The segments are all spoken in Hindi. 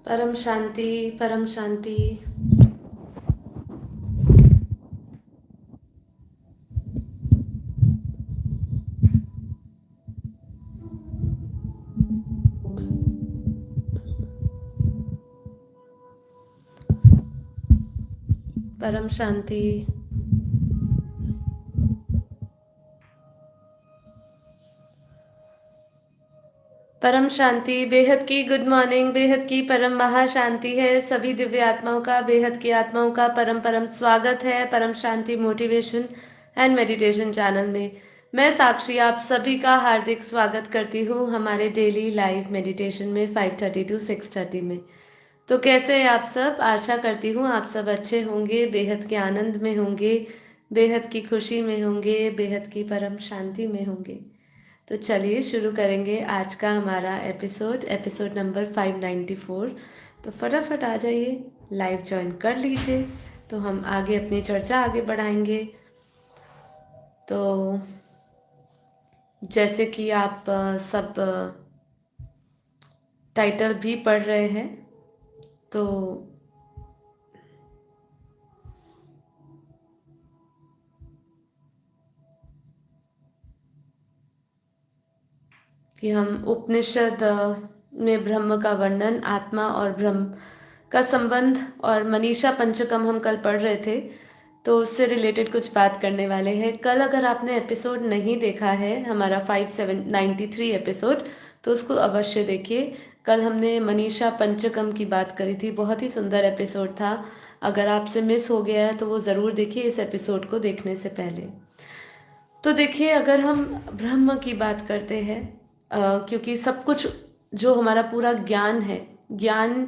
परम शांति, परम शांति। परम शांति। परम शांति, बेहद की गुड मॉर्निंग, बेहद की परम महाशांति है। सभी दिव्य आत्माओं का, बेहद की आत्माओं का परम परम स्वागत है परम शांति मोटिवेशन एंड मेडिटेशन चैनल में। मैं साक्षी आप सभी का हार्दिक स्वागत करती हूँ हमारे डेली लाइव मेडिटेशन में 5:30 to 6:30 में। तो कैसे हैं आप सब? आशा करती हूँ आप सब अच्छे होंगे, बेहद के आनंद में होंगे, बेहद की खुशी में होंगे, बेहद की परम शांति में होंगे। तो चलिए शुरू करेंगे आज का हमारा एपिसोड नंबर 594। तो फटाफट आ जाइए, लाइव ज्वाइन कर लीजिए, तो हम आगे अपनी चर्चा आगे बढ़ाएंगे। तो जैसे कि आप सब टाइटल भी पढ़ रहे हैं, तो कि हम उपनिषद में ब्रह्म का वर्णन, आत्मा और ब्रह्म का संबंध और मनीषा पंचकम हम कल पढ़ रहे थे, तो उससे रिलेटेड कुछ बात करने वाले हैं। कल अगर आपने एपिसोड नहीं देखा है, हमारा 5793 एपिसोड, तो उसको अवश्य देखिए। कल हमने मनीषा पंचकम की बात करी थी, बहुत ही सुंदर एपिसोड था। अगर आपसे मिस हो गया है तो वो ज़रूर देखिए इस एपिसोड को देखने से पहले। तो देखिए, अगर हम ब्रह्म की बात करते हैं, क्योंकि सब कुछ जो हमारा पूरा ज्ञान है, ज्ञान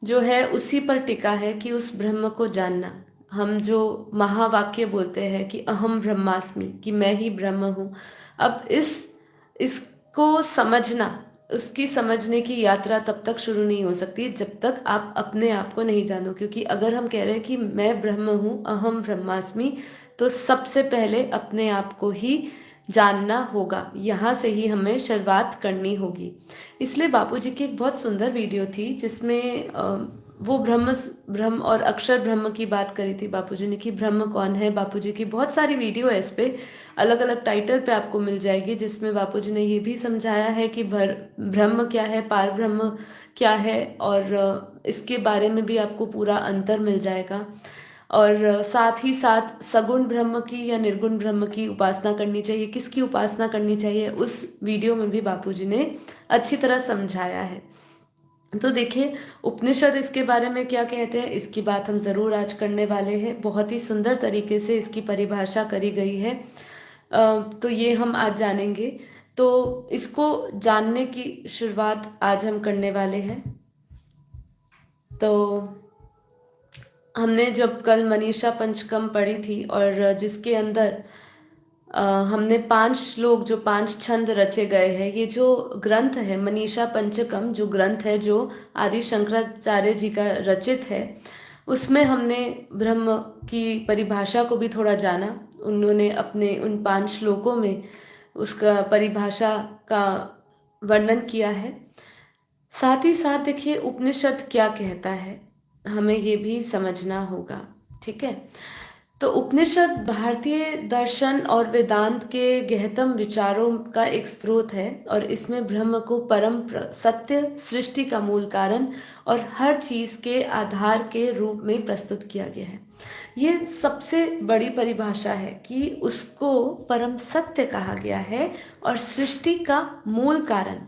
जो है उसी पर टिका है कि उस ब्रह्म को जानना। हम जो महावाक्य बोलते हैं कि अहम ब्रह्मास्मि, कि मैं ही ब्रह्म हूँ। अब इसको समझना, उसकी समझने की यात्रा तब तक शुरू नहीं हो सकती जब तक आप अपने आप को नहीं जानो। क्योंकि अगर हम कह रहे हैं कि मैं ब्रह्म हूँ, अहम ब्रह्मास्मि, तो सबसे पहले अपने आप को ही जानना होगा। यहाँ से ही हमें शुरुआत करनी होगी। इसलिए बापूजी की एक बहुत सुंदर वीडियो थी जिसमें वो ब्रह्म और अक्षर ब्रह्म की बात करी थी बापूजी ने, कि ब्रह्म कौन है। बापूजी की बहुत सारी वीडियो है इस पे, अलग अलग टाइटल पे आपको मिल जाएगी, जिसमें बापूजी ने ये भी समझाया है कि ब्रह्म क्या है, पार ब्रह्म क्या है, और इसके बारे में भी आपको पूरा अंतर मिल जाएगा। और साथ ही साथ सगुण ब्रह्म की या निर्गुण ब्रह्म की उपासना करनी चाहिए, किसकी उपासना करनी चाहिए, उस वीडियो में भी बापूजी ने अच्छी तरह समझाया है। तो देखिए, उपनिषद इसके बारे में क्या कहते हैं, इसकी बात हम जरूर आज करने वाले हैं। बहुत ही सुंदर तरीके से इसकी परिभाषा करी गई है, तो ये हम आज जानेंगे। तो इसको जानने की शुरुआत आज हम करने वाले हैं। तो हमने जब कल मनीषा पंचकम पढ़ी थी, और जिसके अंदर हमने 5 श्लोक, जो 5 छंद रचे गए हैं, ये जो ग्रंथ है मनीषा पंचकम, जो ग्रंथ है जो आदि शंकराचार्य जी का रचित है, उसमें हमने ब्रह्म की परिभाषा को भी थोड़ा जाना। उन्होंने अपने उन 5 श्लोकों में उसका परिभाषा का वर्णन किया है। साथ ही साथ देखिए, उपनिषद क्या कहता है, हमें ये भी समझना होगा। ठीक है, तो उपनिषद भारतीय दर्शन और वेदांत के गहतम विचारों का एक स्रोत है, और इसमें ब्रह्म को परम सत्य, सृष्टि का मूल कारण और हर चीज के आधार के रूप में प्रस्तुत किया गया है। ये सबसे बड़ी परिभाषा है कि उसको परम सत्य कहा गया है, और सृष्टि का मूल कारण,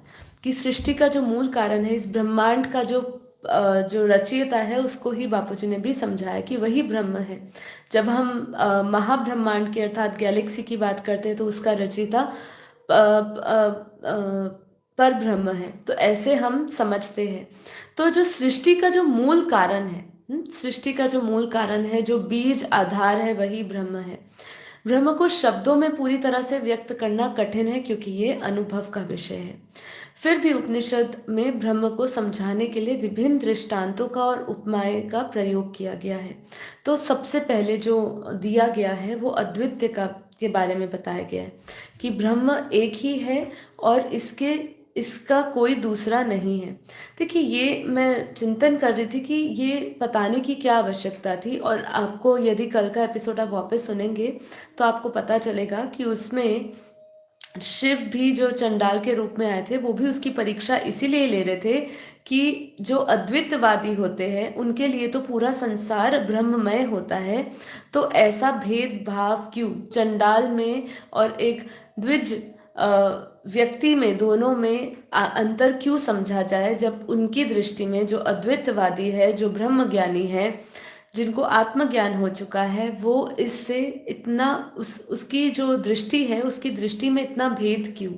कि सृष्टि का जो मूल कारण है, इस ब्रह्मांड का जो रचयिता है, उसको ही बापूजी ने भी समझाया कि वही ब्रह्म है। जब हम महाब्रह्मांड की अर्थात गैलेक्सी की बात करते हैं, तो उसका रचयिता पर ब्रह्म है, तो ऐसे हम समझते हैं। तो जो सृष्टि का जो मूल कारण है, सृष्टि का जो मूल कारण है, जो बीज आधार है, वही ब्रह्म है। ब्रह्म को शब्दों में पूरी तरह से व्यक्त करना कठिन है, क्योंकि ये अनुभव का विषय है। फिर भी उपनिषद में ब्रह्म को समझाने के लिए विभिन्न दृष्टांतों का और उपमाएं का प्रयोग किया गया है। तो सबसे पहले जो दिया गया है वो अद्वितीय का के बारे में बताया गया है, कि ब्रह्म एक ही है, और इसका कोई दूसरा नहीं है। देखिए, ये मैं चिंतन कर रही थी कि ये बताने की क्या आवश्यकता थी, और आपको यदि कल का एपिसोड आप वापस सुनेंगे तो आपको पता चलेगा कि उसमें शिव भी जो चंडाल के रूप में आए थे वो भी उसकी परीक्षा इसीलिए ले रहे थे कि जो अद्वैतवादी होते हैं उनके लिए तो पूरा संसार ब्रह्ममय होता है, तो ऐसा भेदभाव क्यों चंडाल में और एक द्विज व्यक्ति में, दोनों में अंतर क्यों समझा जाए, जब उनकी दृष्टि में जो अद्वैतवादी है, जो ब्रह्म ज्ञानी है, जिनको आत्मज्ञान हो चुका है, वो इससे इतना उसकी जो दृष्टि है, उसकी दृष्टि में इतना भेद क्यों।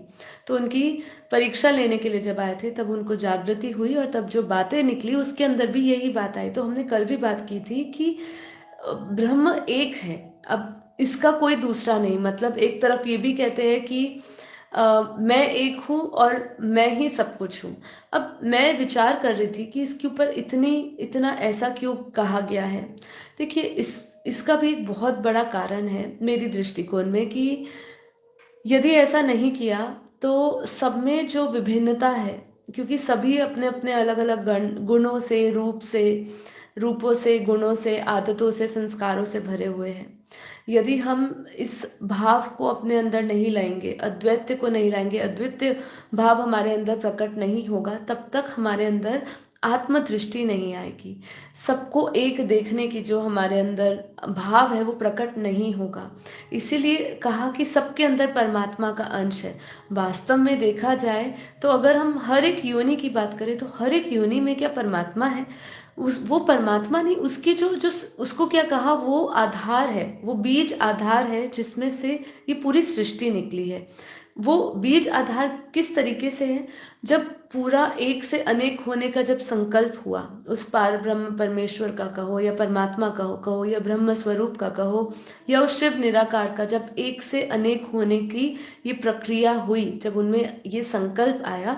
तो उनकी परीक्षा लेने के लिए जब आए थे तब उनको जागृति हुई, और तब जो बातें निकली उसके अंदर भी यही बात आई। तो हमने कल भी बात की थी कि ब्रह्म एक है, अब इसका कोई दूसरा नहीं। मतलब एक तरफ ये भी कहते हैं कि मैं एक हूँ और मैं ही सब कुछ हूँ। अब मैं विचार कर रही थी कि इसके ऊपर इतना ऐसा क्यों कहा गया है। देखिए, इसका भी एक बहुत बड़ा कारण है मेरी दृष्टिकोण में कि यदि ऐसा नहीं किया तो सब में जो विभिन्नता है, क्योंकि सभी अपने अपने अलग अलग गुणों से, रूपों से, गुणों से, आदतों से, संस्कारों से भरे हुए हैं। यदि हम इस भाव को अपने अंदर नहीं लाएंगे, अद्वैत को नहीं लाएंगे, अद्वितीय भाव हमारे अंदर प्रकट नहीं होगा, तब तक हमारे अंदर आत्मदृष्टि नहीं आएगी। सबको एक देखने की जो हमारे अंदर भाव है वो प्रकट नहीं होगा। इसीलिए कहा कि सबके अंदर परमात्मा का अंश है। वास्तव में देखा जाए तो अगर हम हर एक योनि की बात करें तो हर एक योनि में क्या परमात्मा है? वो परमात्मा नहीं, उसकी जो जो उसको क्या कहा, वो आधार है, वो बीज आधार है जिसमें से ये पूरी सृष्टि निकली है। वो बीज आधार किस तरीके से है? जब पूरा एक से अनेक होने का जब संकल्प हुआ, उस पार ब्रह्म परमेश्वर का कहो या परमात्मा कहो या ब्रह्म स्वरूप का कहो या उस शिव निराकार का, जब एक से अनेक होने की ये प्रक्रिया हुई, जब उनमें ये संकल्प आया,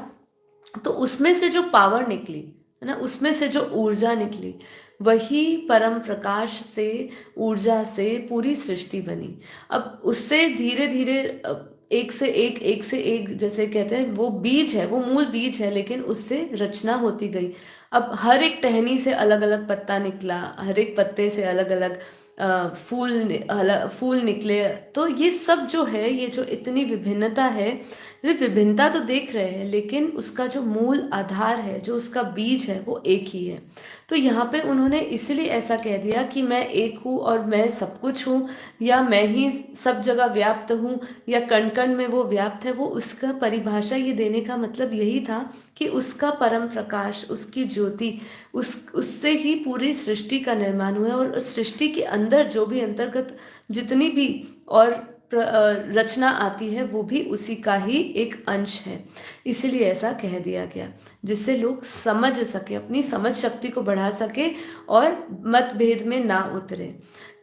तो उसमें से जो पावर निकली है ना, उसमें से जो ऊर्जा निकली, वही परम प्रकाश से, ऊर्जा से पूरी सृष्टि बनी। अब उससे धीरे धीरे एक से एक जैसे कहते हैं, वो बीज है, वो मूल बीज है, लेकिन उससे रचना होती गई। अब हर एक टहनी से अलग अलग पत्ता निकला, हर एक पत्ते से अलग अलग फूल निकले। तो ये सब जो है, ये जो इतनी विभिन्नता है, ये विभिन्नता तो देख रहे हैं, लेकिन उसका जो मूल आधार है, जो उसका बीज है, वो एक ही है। तो यहाँ पे उन्होंने इसलिए ऐसा कह दिया कि मैं एक हूँ और मैं सब कुछ हूँ, या मैं ही सब जगह व्याप्त हूँ, या कण कण में वो व्याप्त है। वो उसका परिभाषा ये देने का मतलब यही था कि उसका परम प्रकाश, उसकी ज्योति, उससे ही पूरी सृष्टि का निर्माण हुआ है, और उस सृष्टि के अंदर जो भी अंतर्गत जितनी भी और रचना आती है, वो भी उसी का ही एक अंश है। इसीलिए ऐसा कह दिया गया, जिससे लोग समझ सके, अपनी समझ शक्ति को बढ़ा सके और मतभेद में ना उतरे,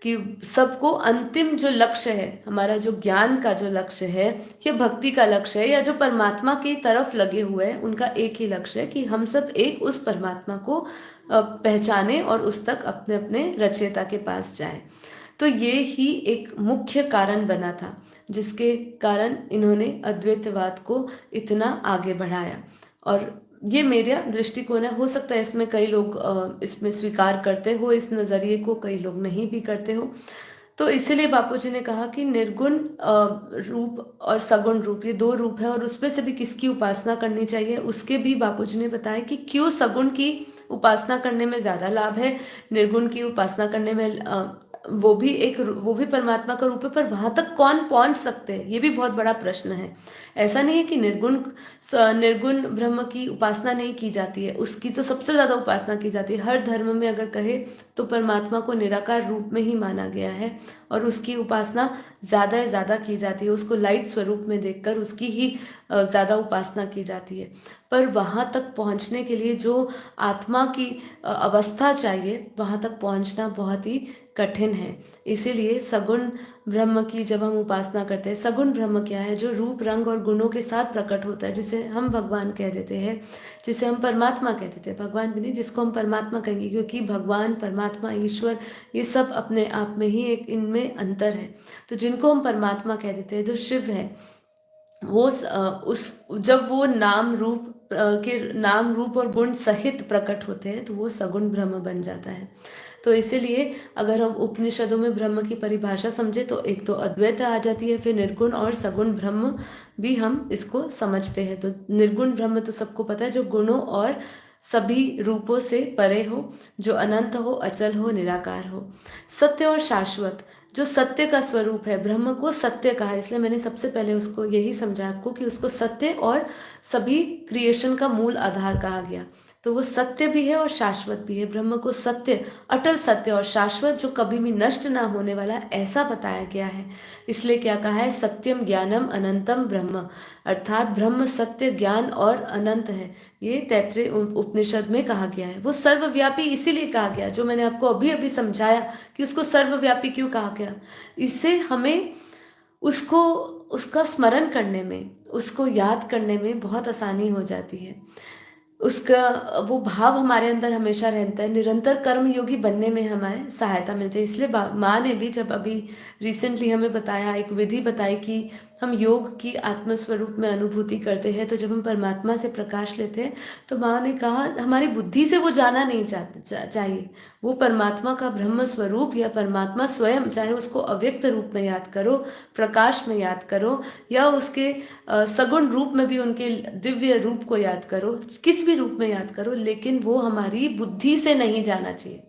कि सबको अंतिम जो लक्ष्य है, हमारा जो ज्ञान का जो लक्ष्य है, या भक्ति का लक्ष्य है, या जो परमात्मा की तरफ लगे हुए हैं, उनका एक ही लक्ष्य है कि हम सब एक उस परमात्मा को पहचाने और उस तक अपने अपने रचयिता के पास जाएं। तो ये ही एक मुख्य कारण बना था, जिसके कारण इन्होंने अद्वैतवाद को इतना आगे बढ़ाया। और ये मेरा दृष्टिकोण है। हो सकता है इसमें कई लोग इसमें स्वीकार करते हो इस नज़रिए को, कई लोग नहीं भी करते हो। तो इसीलिए बापूजी ने कहा कि निर्गुण रूप और सगुण रूप, ये दो रूप है, और उसमें से भी किसकी उपासना करनी चाहिए, उसके भी बापूजी ने बताया कि क्यों सगुण की उपासना करने में ज़्यादा लाभ है, निर्गुण की उपासना करने में वो भी परमात्मा का रूप है, पर वहां तक कौन पहुंच सकते हैं, ये भी बहुत बड़ा प्रश्न है। ऐसा नहीं है कि निर्गुण ब्रह्म की उपासना नहीं की जाती है, उसकी तो सबसे ज्यादा उपासना की जाती है। हर धर्म में अगर कहे तो परमात्मा को निराकार रूप में ही माना गया है, और उसकी उपासना ज्यादा से ज्यादा की जाती है। उसको लाइट स्वरूप में देखकर उसकी ही ज्यादा उपासना की जाती है। पर वहां तक पहुंचने के लिए जो आत्मा की अवस्था चाहिए, वहां तक पहुंचना बहुत ही कठिन है। इसीलिए सगुण ब्रह्म की जब हम उपासना करते हैं, सगुण ब्रह्म क्या है? जो रूप रंग और गुणों के साथ प्रकट होता है, जिसे हम भगवान कह देते हैं, जिसे हम परमात्मा कह देते हैं। भगवान भी नहीं, जिसको हम परमात्मा कहेंगे, क्योंकि भगवान, परमात्मा, ईश्वर, ये सब अपने आप में ही एक, इनमें अंतर है। तो जिनको हम परमात्मा कह देते हैं, जो शिव है, उस जब वो नाम रूप और गुण सहित प्रकट होते हैं तो वो सगुण ब्रह्म बन जाता है। तो इसीलिए अगर हम उपनिषदों में ब्रह्म की परिभाषा समझे तो एक तो अद्वैत आ जाती है, फिर निर्गुण और सगुण ब्रह्म भी हम इसको समझते हैं। तो निर्गुण ब्रह्म तो सबको पता है, जो गुणों और सभी रूपों से परे हो, जो अनंत हो, अचल हो, निराकार हो। सत्य और शाश्वत, जो सत्य का स्वरूप है, ब्रह्म को सत्य कहा, इसलिए मैंने सबसे पहले उसको यही समझा आपको कि उसको सत्य और सभी क्रिएशन का मूल आधार कहा गया। तो वो सत्य भी है और शाश्वत भी है। ब्रह्म को सत्य, अटल सत्य और शाश्वत, जो कभी भी नष्ट ना होने वाला, ऐसा बताया गया है। इसलिए क्या कहा है, सत्यम ज्ञानम अनंतम ब्रह्म, अर्थात ब्रह्म सत्य, ज्ञान और अनंत है। ये तैत्तिरीय उपनिषद में कहा गया है। वो सर्वव्यापी इसीलिए कहा गया, जो मैंने आपको अभी अभी समझाया कि उसको सर्वव्यापी क्यों कहा गया। इससे हमें उसको, उसका स्मरण करने में, उसको याद करने में बहुत आसानी हो जाती है। उसका वो भाव हमारे अंदर हमेशा रहता है, निरंतर कर्म योगी बनने में हमें सहायता मिलती है। इसलिए माँ ने भी जब अभी रिसेंटली हमें बताया, एक विधि बताई कि हम योग की आत्मस्वरूप में अनुभूति करते हैं, तो जब हम परमात्मा से प्रकाश लेते हैं तो माँ ने कहा हमारी बुद्धि से वो जाना नहीं चाहिए। वो परमात्मा का ब्रह्म स्वरूप या परमात्मा स्वयं, चाहे उसको अव्यक्त रूप में याद करो, प्रकाश में याद करो, या उसके सगुण रूप में भी उनके दिव्य रूप को याद करो, किस भी रूप में याद करो, लेकिन वो हमारी बुद्धि से नहीं जाना चाहिए।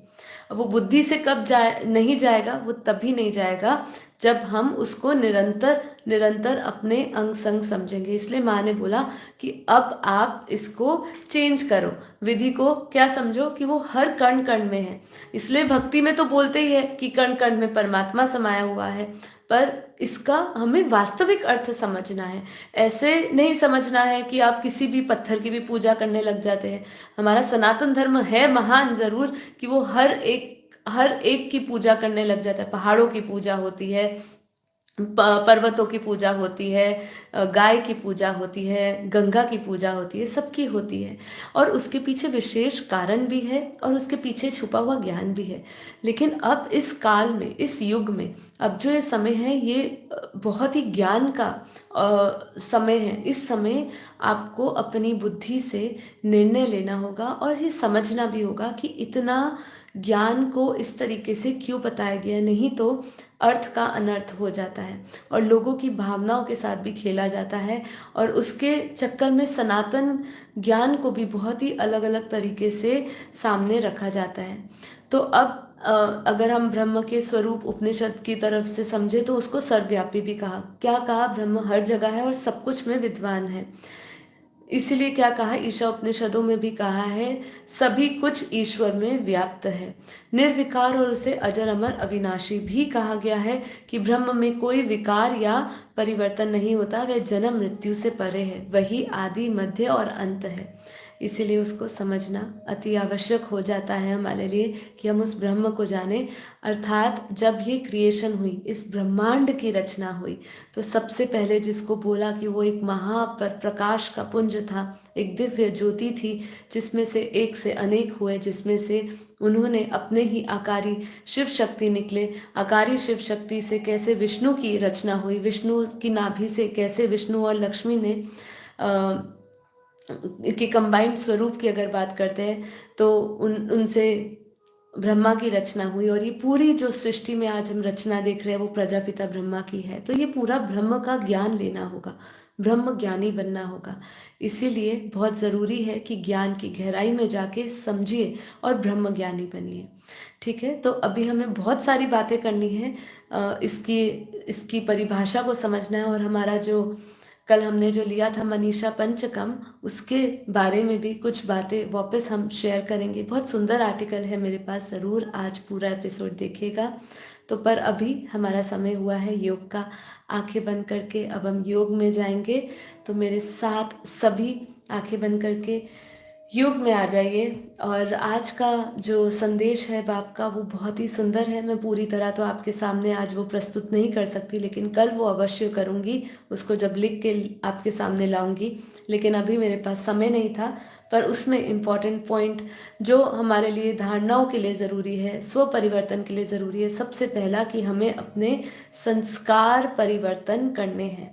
वो बुद्धि से कब नहीं जाएगा, वो तभी नहीं जाएगा जब हम उसको निरंतर निरंतर अपने अंग संग समझेंगे। इसलिए माँ ने बोला कि अब आप इसको चेंज करो, विधि को क्या समझो कि वो हर कण कण में है। इसलिए भक्ति में तो बोलते ही है कि कण कण में परमात्मा समाया हुआ है, पर इसका हमें वास्तविक अर्थ समझना है। ऐसे नहीं समझना है कि आप किसी भी पत्थर की भी पूजा करने लग जाते हैं। हमारा सनातन धर्म है महान जरूर कि वो हर एक की पूजा करने लग जाता है। पहाड़ों की पूजा होती है, पर्वतों की पूजा होती है, गाय की पूजा होती है, गंगा की पूजा होती है, सबकी होती है, और उसके पीछे विशेष कारण भी है और उसके पीछे छुपा हुआ ज्ञान भी है। लेकिन अब इस काल में, इस युग में, अब जो ये समय है, ये बहुत ही ज्ञान का समय है। इस समय आपको अपनी बुद्धि से निर्णय लेना होगा और ये समझना भी होगा कि इतना ज्ञान को इस तरीके से क्यों बताया गया, नहीं तो अर्थ का अनर्थ हो जाता है और लोगों की भावनाओं के साथ भी खेला जाता है, और उसके चक्कर में सनातन ज्ञान को भी बहुत ही अलग अलग तरीके से सामने रखा जाता है। तो अब अगर हम ब्रह्म के स्वरूप उपनिषद की तरफ से समझे तो उसको सर्वव्यापी भी कहा। क्या कहा, ब्रह्म हर जगह है और सब कुछ में विद्वान है। इसीलिए क्या कहा, ईशा उपनिषदों में भी कहा है, सभी कुछ ईश्वर में व्याप्त है, निर्विकार और उसे अजर अमर अविनाशी भी कहा गया है कि ब्रह्म में कोई विकार या परिवर्तन नहीं होता, वह जन्म मृत्यु से परे है, वही आदि मध्य और अंत है। इसीलिए उसको समझना अति आवश्यक हो जाता है हमारे लिए कि हम उस ब्रह्म को जाने। अर्थात जब ये क्रिएशन हुई, इस ब्रह्मांड की रचना हुई, तो सबसे पहले जिसको बोला कि वो एक प्रकाश का पुंज था, एक दिव्य ज्योति थी, जिसमें से एक से अनेक हुए, जिसमें से उन्होंने अपने ही आकारी शिव शक्ति निकले। आकारी शिव शक्ति से कैसे विष्णु की रचना हुई, विष्णु की नाभि से कैसे विष्णु और लक्ष्मी ने कि कंबाइंड स्वरूप की अगर बात करते हैं तो उनसे ब्रह्मा की रचना हुई। और ये पूरी जो सृष्टि में आज हम रचना देख रहे हैं वो प्रजापिता ब्रह्मा की है। तो ये पूरा ब्रह्म का ज्ञान लेना होगा, ब्रह्म ज्ञानी बनना होगा। इसीलिए बहुत ज़रूरी है कि ज्ञान की गहराई में जाके समझिए और ब्रह्म ज्ञानी बनिए। ठीक है, तो अभी हमें बहुत सारी बातें करनी है, इसकी परिभाषा को समझना है, और हमारा जो कल हमने जो लिया था मनीषा पंचकम, उसके बारे में भी कुछ बातें वापस हम शेयर करेंगे। बहुत सुंदर आर्टिकल है मेरे पास, ज़रूर आज पूरा एपिसोड देखिएगा। तो पर अभी हमारा समय हुआ है योग का। आंखें बंद करके अब हम योग में जाएंगे, तो मेरे साथ सभी आंखें बंद करके योग में आ जाइए। और आज का जो संदेश है बाप का वो बहुत ही सुंदर है। मैं पूरी तरह तो आपके सामने आज वो प्रस्तुत नहीं कर सकती, लेकिन कल वो अवश्य करूँगी, उसको जब लिख के आपके सामने लाऊंगी। लेकिन अभी मेरे पास समय नहीं था, पर उसमें इम्पॉर्टेंट पॉइंट जो हमारे लिए धारणाओं के लिए ज़रूरी है, स्व परिवर्तन के लिए ज़रूरी है, सबसे पहला कि हमें अपने संस्कार परिवर्तन करने हैं।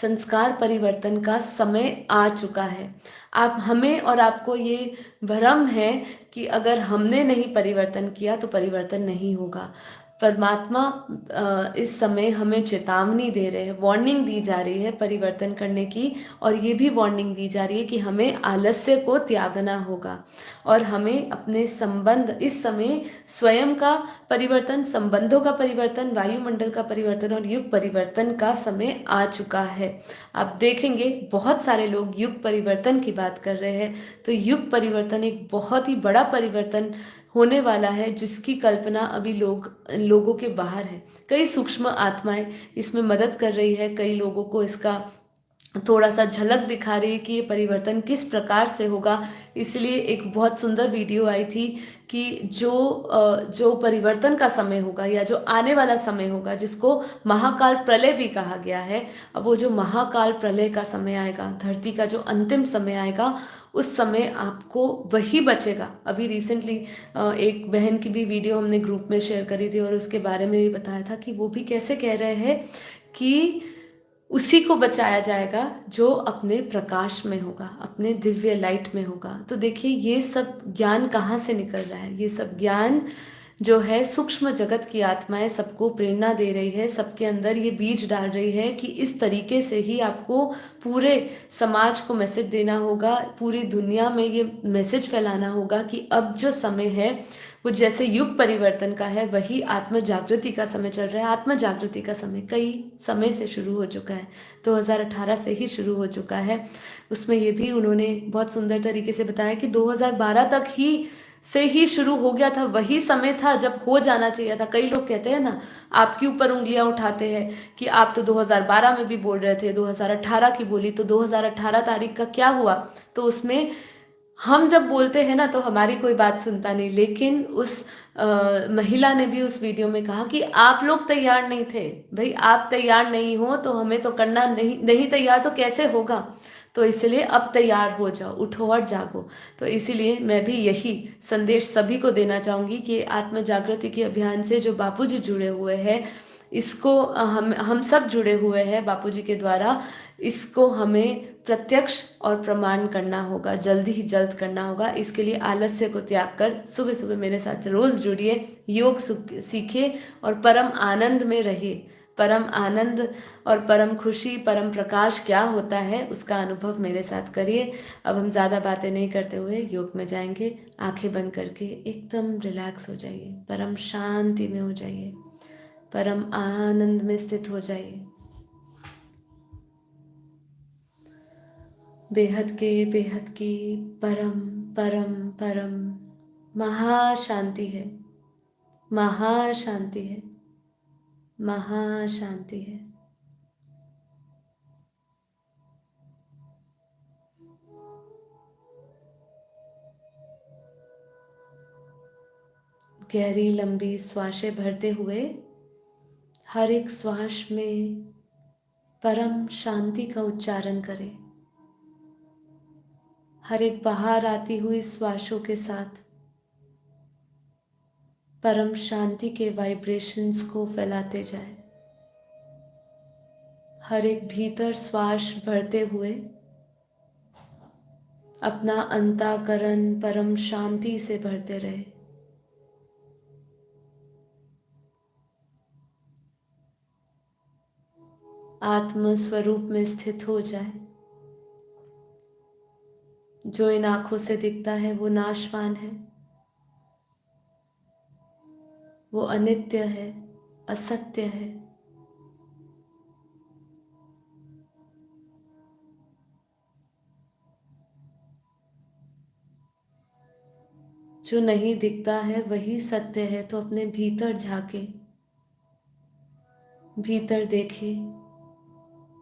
संस्कार परिवर्तन का समय आ चुका है। आप हमें और आपको ये भ्रम है कि अगर हमने नहीं परिवर्तन किया तो परिवर्तन नहीं होगा। परमात्मा इस समय हमें चेतावनी दे रहे हैं, वार्निंग दी जा रही है परिवर्तन करने की, और ये भी वार्निंग दी जा रही है कि हमें आलस्य को त्यागना होगा और हमें अपने संबंध, इस समय स्वयं का परिवर्तन, संबंधों का परिवर्तन, वायुमंडल का परिवर्तन और युग परिवर्तन का समय आ चुका है। आप देखेंगे बहुत सारे लोग युग परिवर्तन की बात कर रहे हैं, तो युग परिवर्तन एक बहुत ही बड़ा परिवर्तन होने वाला है जिसकी कल्पना अभी लोगों के बाहर है। कई सूक्ष्म आत्माएं इसमें मदद कर रही है, कई लोगों को इसका थोड़ा सा झलक दिखा रही है कि ये परिवर्तन किस प्रकार से होगा। इसलिए एक बहुत सुंदर वीडियो आई थी कि जो परिवर्तन का समय होगा या जो आने वाला समय होगा, जिसको महाकाल प्रलय भी कहा गया है, अब वो जो महाकाल प्रलय का समय आएगा, धरती का जो अंतिम समय आएगा, उस समय आपको वही बचेगा। अभी रिसेंटली एक बहन की भी वीडियो हमने ग्रुप में शेयर करी थी और उसके बारे में भी बताया था कि वो भी कैसे कह रहे हैं कि उसी को बचाया जाएगा जो अपने प्रकाश में होगा, अपने दिव्य लाइट में होगा। तो देखिए ये सब ज्ञान कहाँ से निकल रहा है? ये सब ज्ञान जो है सूक्ष्म जगत की आत्माएं सबको प्रेरणा दे रही है, सबके अंदर ये बीज डाल रही है कि इस तरीके से ही आपको पूरे समाज को मैसेज देना होगा, पूरी दुनिया में ये मैसेज फैलाना होगा कि अब जो समय है वो जैसे युग परिवर्तन का है, वही आत्म जागृति का समय चल रहा है। आत्म जागृति का समय कई समय से शुरू हो चुका है, 2018 से ही शुरू हो चुका है। उसमें ये भी उन्होंने बहुत सुंदर तरीके से बताया कि 2012 तक ही शुरू हो गया था, वही समय था जब हो जाना चाहिए था। कई लोग कहते हैं ना, आपके ऊपर उंगलियां उठाते हैं कि आप तो 2012 में भी बोल रहे थे, 2018 की बोली, तो 2018 तारीख का क्या हुआ? तो उसमें हम जब बोलते हैं ना तो हमारी कोई बात सुनता नहीं, लेकिन उस महिला ने भी उस वीडियो में कहा कि आप लोग तैयार नहीं थे। भाई आप तैयार नहीं हो तो हमें तो करना नहीं तैयार तो कैसे होगा? तो इसलिए अब तैयार हो जाओ, उठो और जागो। तो इसीलिए मैं भी यही संदेश सभी को देना चाहूंगी कि आत्म जागृति के अभियान से जो बापूजी जुड़े हुए हैं, इसको हम सब जुड़े हुए हैं बापूजी के द्वारा, इसको हमें प्रत्यक्ष और प्रमाण करना होगा, जल्दी ही जल्द करना होगा। इसके लिए आलस्य को त्याग कर सुबह सुबह मेरे साथ रोज जुड़िए, योग सीखे और परम आनंद में रहिए। परम आनंद और परम खुशी, परम प्रकाश क्या होता है उसका अनुभव मेरे साथ करिए। अब हम ज़्यादा बातें नहीं करते हुए योग में जाएंगे। आंखें बंद करके एकदम रिलैक्स हो जाइए, परम शांति में हो जाइए, परम आनंद में स्थित हो जाइए। बेहद की परम परम परम महाशांति है, महाशांति है, महाशांति है। गहरी लंबी श्वासें भरते हुए हर एक श्वास में परम शांति का उच्चारण करें। हर एक बाहर आती हुई श्वासों के साथ परम शांति के वाइब्रेशंस को फैलाते जाए। हर एक भीतर श्वास भरते हुए अपना अंतःकरण परम शांति से भरते रहे। आत्म स्वरूप में स्थित हो जाए। जो इन आंखों से दिखता है वो नाशवान है, वो अनित्य है, असत्य है। जो नहीं दिखता है वही सत्य है। तो अपने भीतर झांके, भीतर देखे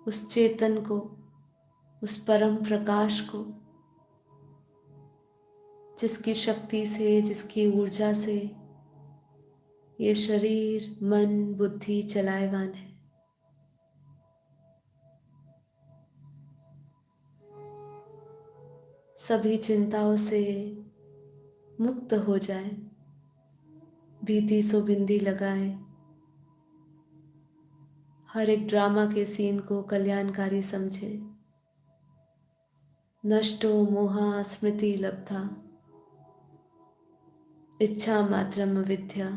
उस चेतन को, उस परम प्रकाश को, जिसकी शक्ति से, जिसकी ऊर्जा से ये शरीर, मन, बुद्धि चलायमान है। सभी चिंताओं से मुक्त हो जाए, भीति सो बिंदी लगाए, हर एक ड्रामा के सीन को कल्याणकारी समझे। नष्टो मोहा स्मृति लब्धा, इच्छा मात्रम विद्या।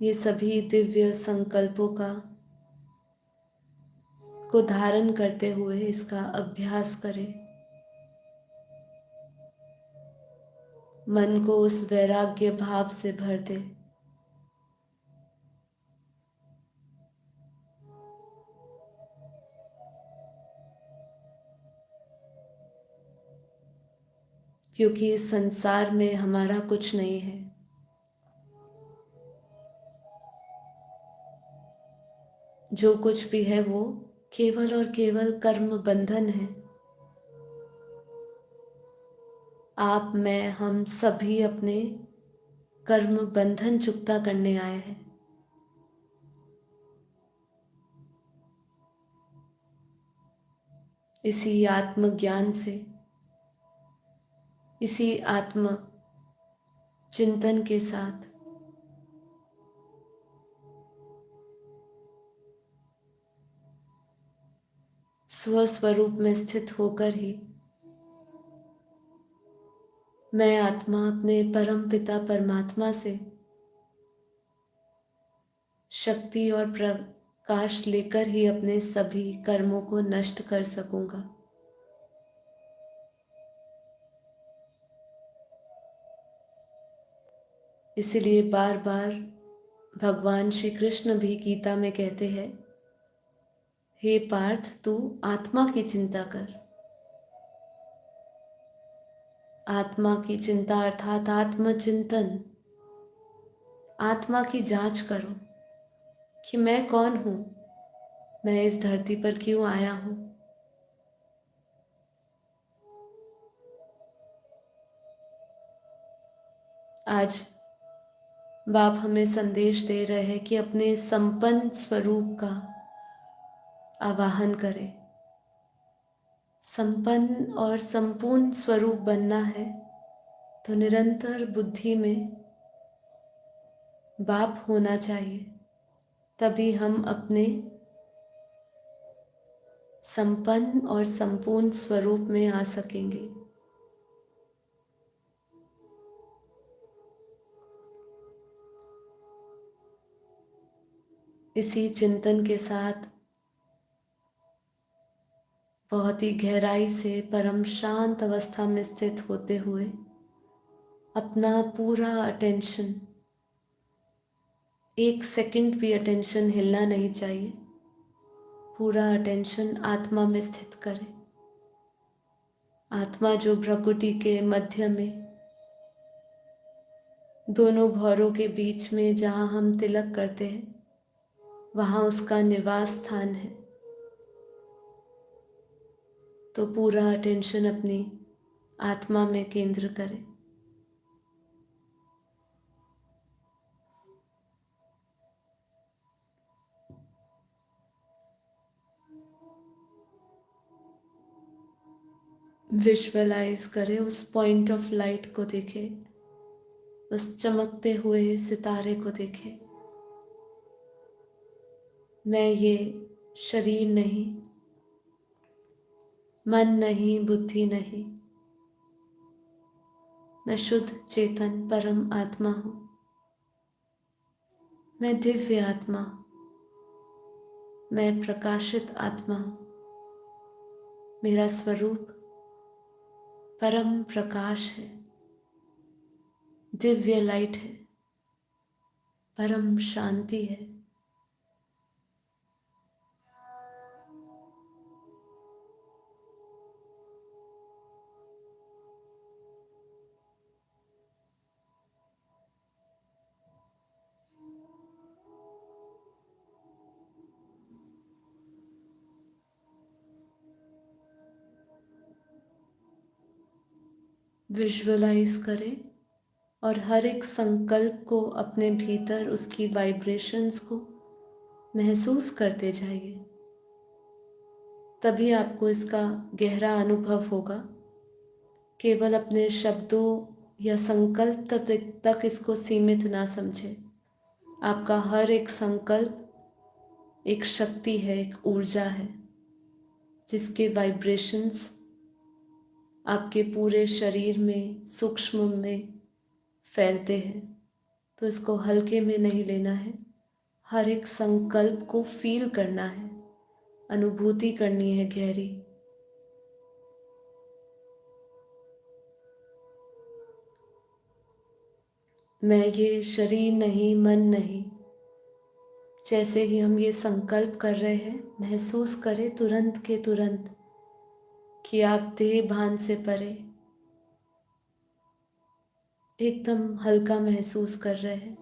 ये सभी दिव्य संकल्पों को धारण करते हुए इसका अभ्यास करें। मन को उस वैराग्य भाव से भर दे। क्योंकि इस संसार में हमारा कुछ नहीं है। जो कुछ भी है वो केवल और केवल कर्म बंधन है। आप, मैं, हम सभी अपने कर्म बंधन चुकता करने आए हैं। इसी आत्मज्ञान से, इसी आत्म चिंतन के साथ स्वस्वरूप में स्थित होकर ही मैं आत्मा अपने परम पिता परमात्मा से शक्ति और प्रकाश लेकर ही अपने सभी कर्मों को नष्ट कर सकूंगा। इसलिए बार बार भगवान श्री कृष्ण भी गीता में कहते हैं, हे पार्थ, तू आत्मा की चिंता कर। आत्मा की चिंता अर्थात आत्मचिंतन। आत्मा की जांच करो कि मैं कौन हूं, मैं इस धरती पर क्यों आया हूं। आज बाप हमें संदेश दे रहे हैं कि अपने संपन्न स्वरूप का आवाहन करें। संपन्न और संपूर्ण स्वरूप बनना है तो निरंतर बुद्धि में बाप होना चाहिए, तभी हम अपने संपन्न और संपूर्ण स्वरूप में आ सकेंगे। इसी चिंतन के साथ बहुत ही गहराई से परम शांत अवस्था में स्थित होते हुए अपना पूरा अटेंशन, एक सेकंड भी अटेंशन हिलना नहीं चाहिए, पूरा अटेंशन आत्मा में स्थित करें। आत्मा जो भ्रकुटी के मध्य में दोनों भौरों के बीच में जहाँ हम तिलक करते हैं, वहाँ उसका निवास स्थान है। तो पूरा अटेंशन अपनी आत्मा में केंद्र करें। विजुअलाइज करें, उस पॉइंट ऑफ लाइट को देखें, उस चमकते हुए सितारे को देखें। मैं ये शरीर नहीं, मन नहीं, बुद्धि नहीं, मैं शुद्ध चेतन परम आत्मा हूँ। मैं दिव्य आत्मा हूँ, मैं प्रकाशित आत्मा हूँ। मेरा स्वरूप परम प्रकाश है, दिव्य लाइट है, परम शांति है। विजुअलाइज करें और हर एक संकल्प को अपने भीतर, उसकी वाइब्रेशंस को महसूस करते जाइए, तभी आपको इसका गहरा अनुभव होगा। केवल अपने शब्दों या संकल्प तक इसको सीमित ना समझें। आपका हर एक संकल्प एक शक्ति है, एक ऊर्जा है, जिसके वाइब्रेशंस आपके पूरे शरीर में सूक्ष्म में फैलते हैं। तो इसको हल्के में नहीं लेना है, हर एक संकल्प को फील करना है, अनुभूति करनी है गहरी। मैं ये शरीर नहीं, मन नहीं। जैसे ही हम ये संकल्प कर रहे हैं, महसूस करें तुरंत के तुरंत कि आप देह भान से परे एकदम हल्का महसूस कर रहे हैं।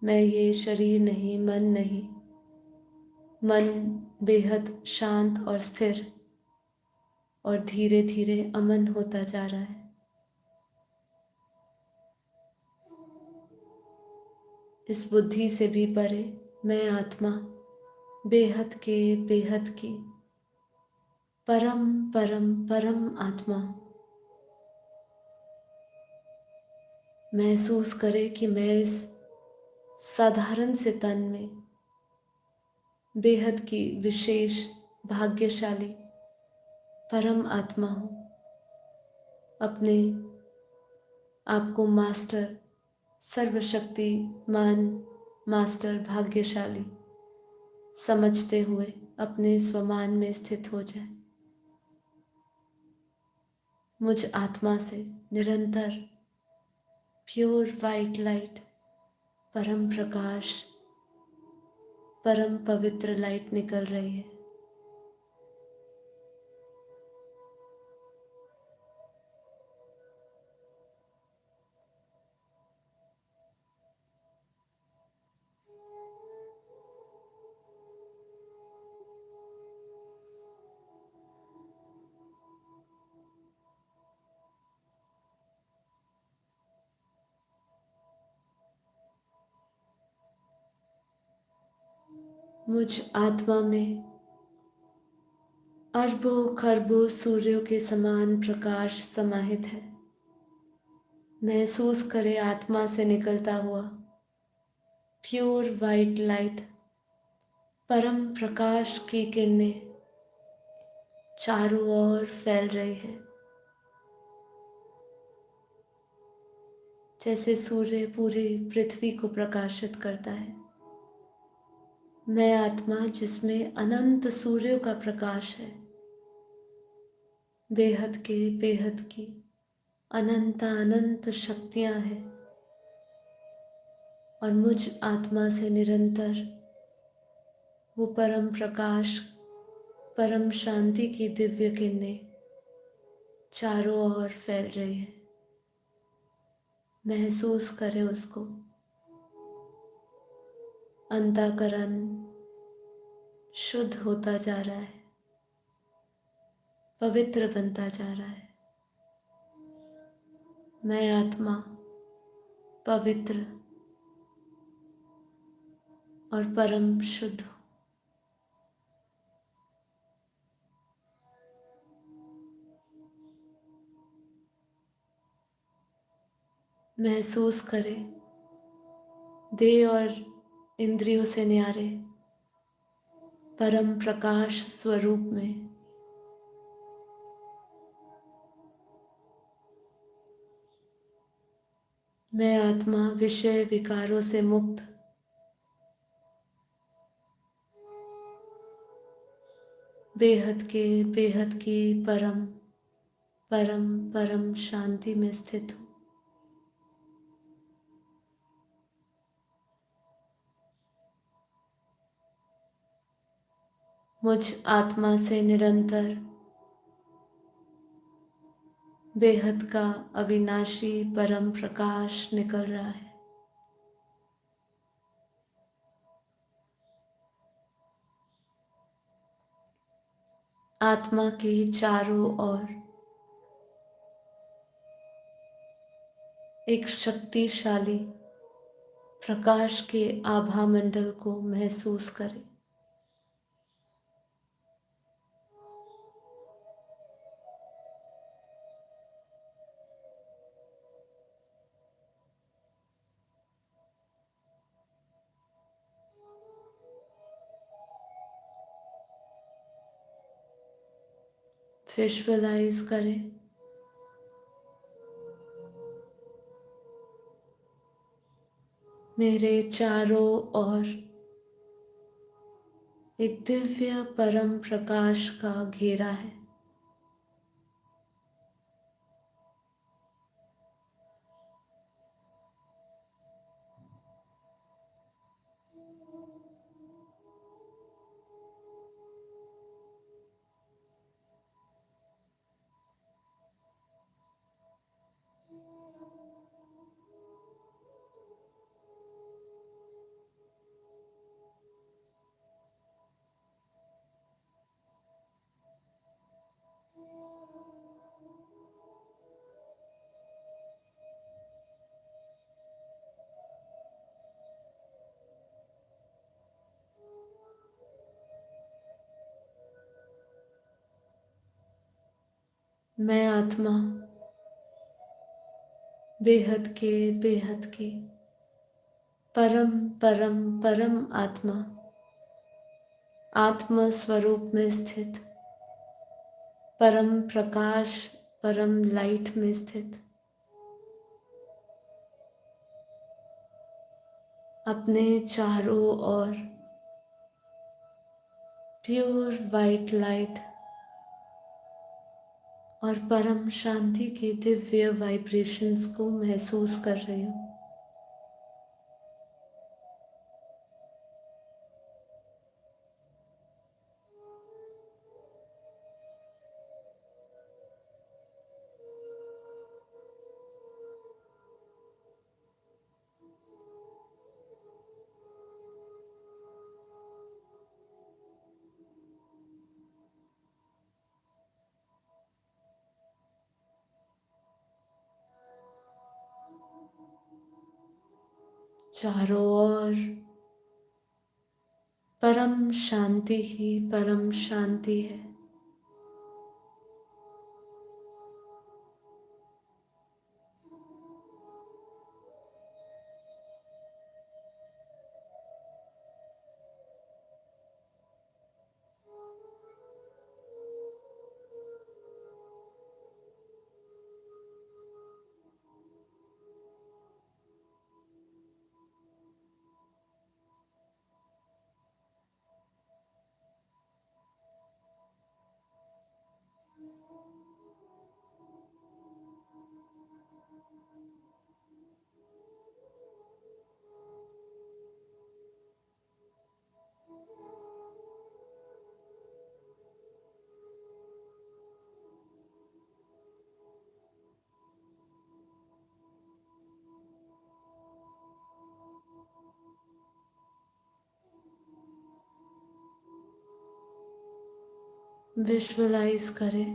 मैं ये शरीर नहीं, मन नहीं। मन बेहद शांत और स्थिर और धीरे धीरे अमन होता जा रहा है। इस बुद्धि से भी परे मैं आत्मा बेहद के बेहद की परम परम परम आत्मा। महसूस करे कि मैं इस साधारण से तन में बेहद की विशेष भाग्यशाली परम आत्मा हूँ। अपने आप को मास्टर, सर्वशक्तिमान मास्टर, भाग्यशाली समझते हुए अपने स्वमान में स्थित हो जाए। मुझ आत्मा से निरंतर प्योर वाइट लाइट, परम प्रकाश, परम पवित्र लाइट निकल रही है। मुझ आत्मा में अरबों खरबों सूर्यों के समान प्रकाश समाहित है। महसूस करें आत्मा से निकलता हुआ प्योर वाइट लाइट, परम प्रकाश की किरणें चारों ओर फैल रही है। जैसे सूर्य पूरी पृथ्वी को प्रकाशित करता है, मैं आत्मा जिसमें अनंत सूर्यों का प्रकाश है, बेहद के बेहद की अनंत अनंत शक्तियां हैं, और मुझ आत्मा से निरंतर वो परम प्रकाश, परम शांति की दिव्य किरणें चारों ओर फैल रही है। महसूस करें उसको। अंतःकरण शुद्ध होता जा रहा है, पवित्र बनता जा रहा है। मैं आत्मा पवित्र और परम शुद्ध हूँ। महसूस करें देह और इंद्रियों से न्यारे परम प्रकाश स्वरूप में मैं आत्मा विषय विकारों से मुक्त, बेहद के बेहद की परम परम परम शांति में स्थित हूँ। मुझ आत्मा से निरंतर बेहद का अविनाशी परम प्रकाश निकल रहा है। आत्मा के चारों ओर एक शक्तिशाली प्रकाश के आभा मंडल को महसूस करें। विजुअलाइज करें मेरे चारों ओर एक दिव्य परम प्रकाश का घेरा है। मैं आत्मा बेहद की परम परम परम आत्मा आत्म स्वरूप में स्थित परम प्रकाश परम लाइट में स्थित अपने चारों ओर प्योर वाइट लाइट और परम शांति के दिव्य वाइब्रेशंस को महसूस कर रही हूँ। चारों ओर परम शांति ही परम शांति है। विजुअलाइज करें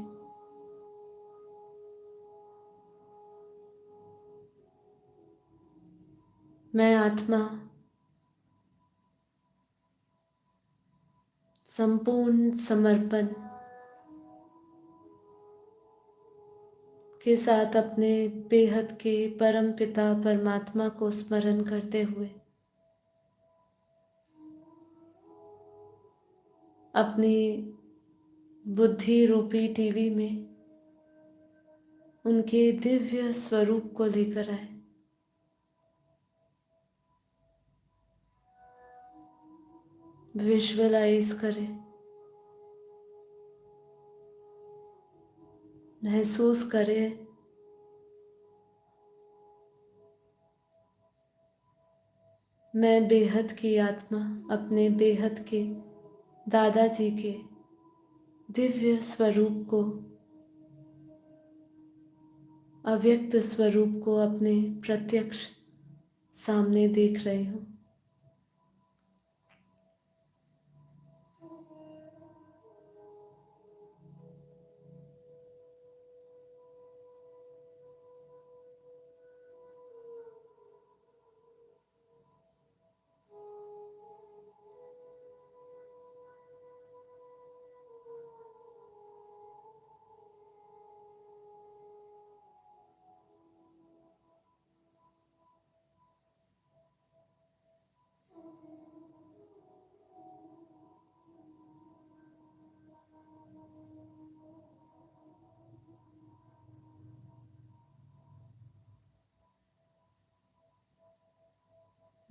मैं आत्मा संपूर्ण समर्पण के साथ अपने बेहद के परम पिता परमात्मा को स्मरण करते हुए अपनी बुद्धि रूपी टीवी में उनके दिव्य स्वरूप को लेकर आए। विजुअलाइज करें, महसूस करें मैं बेहद की आत्मा अपने बेहद के दादाजी के दिव्य स्वरूप को, अव्यक्त स्वरूप को अपने प्रत्यक्ष सामने देख रही हूँ।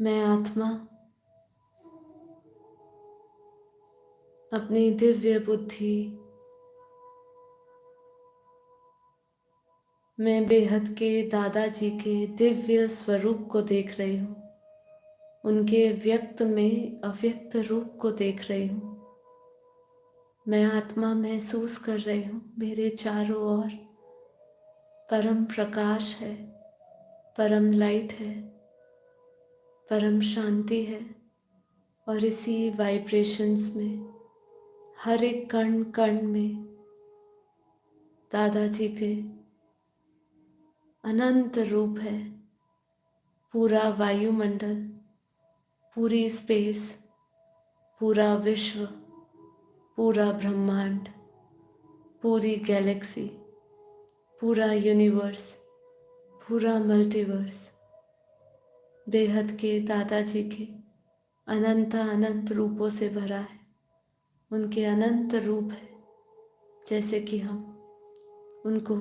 मैं आत्मा अपनी दिव्य बुद्धि मैं बेहद के दादाजी के दिव्य स्वरूप को देख रही हूँ। उनके व्यक्त में अव्यक्त रूप को देख रही हूँ। मैं आत्मा महसूस कर रही हूँ मेरे चारों ओर परम प्रकाश है, परम लाइट है, परम शांति है। और इसी वाइब्रेशंस में हर एक कण कण में दादाजी के अनंत रूप है। पूरा वायुमंडल, पूरी स्पेस, पूरा विश्व, पूरा ब्रह्मांड, पूरी गैलेक्सी, पूरा यूनिवर्स, पूरा मल्टीवर्स बेहद के दादाजी के अनंत अनंत रूपों से भरा है। उनके अनंत रूप है, जैसे कि हम उनको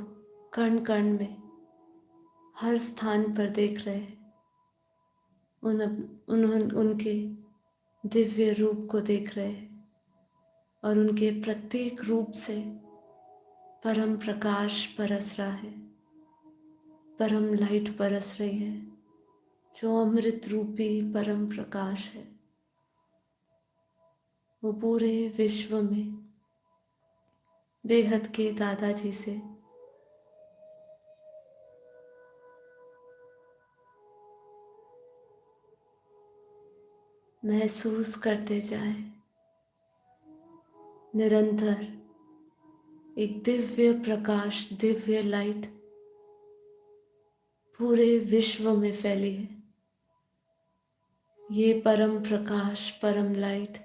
कण कण में हर स्थान पर देख रहे हैं। उनके दिव्य रूप को देख रहे हैं और उनके प्रत्येक रूप से परम प्रकाश बरस रहा है, परम लाइट बरस रही है, जो अमृत रूपी परम प्रकाश है। वो पूरे विश्व में बेहद के दादाजी से महसूस करते जाए। निरंतर एक दिव्य प्रकाश, दिव्य लाइट पूरे विश्व में फैली है। ये परम प्रकाश, परम लाइट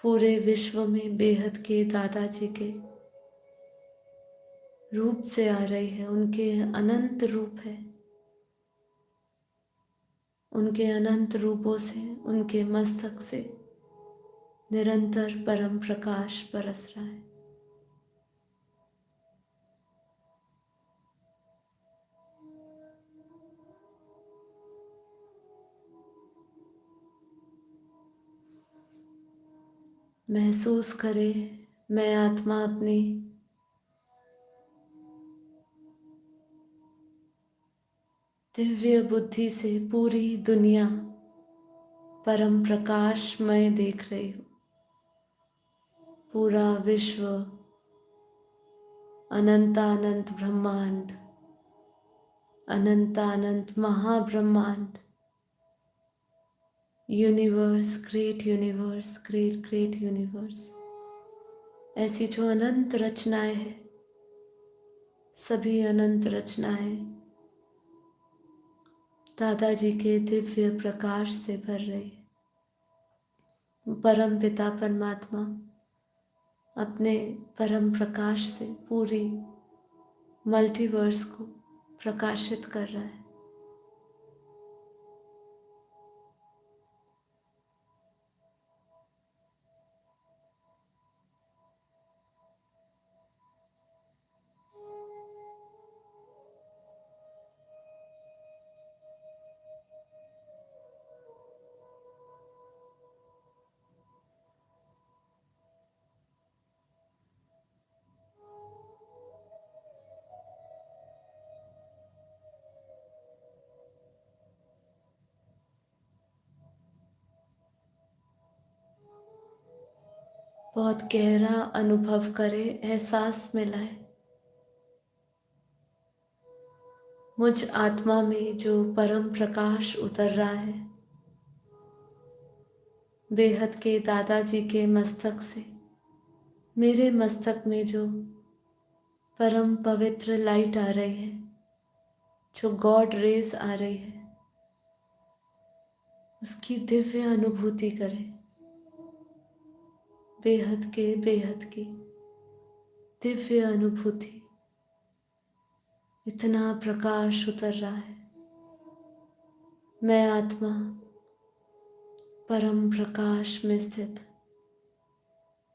पूरे विश्व में बेहद के दादाजी के रूप से आ रही है। उनके अनंत रूप है। उनके अनंत रूपों से, उनके मस्तक से निरंतर परम प्रकाश बरस रहा है। महसूस करें, मैं आत्मा अपनी दिव्य बुद्धि से पूरी दुनिया परम प्रकाशमय देख रही हूँ। पूरा विश्व, अनंतानंत ब्रह्मांड, अनंतानंत महाब्रह्मांड, universe, great universe, great great universe, ऐसी जो अनंत रचनाएं हैं, सभी अनंत रचनाएं दादाजी के दिव्य प्रकाश से भर रही है। परम पिता परमात्मा अपने परम प्रकाश से पूरी मल्टीवर्स को प्रकाशित कर रहा है। बहुत गहरा अनुभव करें, एहसास में लाए। मुझ आत्मा में जो परम प्रकाश उतर रहा है, बेहद के दादाजी के मस्तक से मेरे मस्तक में जो परम पवित्र लाइट आ रही है, जो गॉड रेस आ रही है, उसकी दिव्य अनुभूति करें। बेहद की दिव्य अनुभूति। इतना प्रकाश उतर रहा है। मैं आत्मा परम प्रकाश में स्थित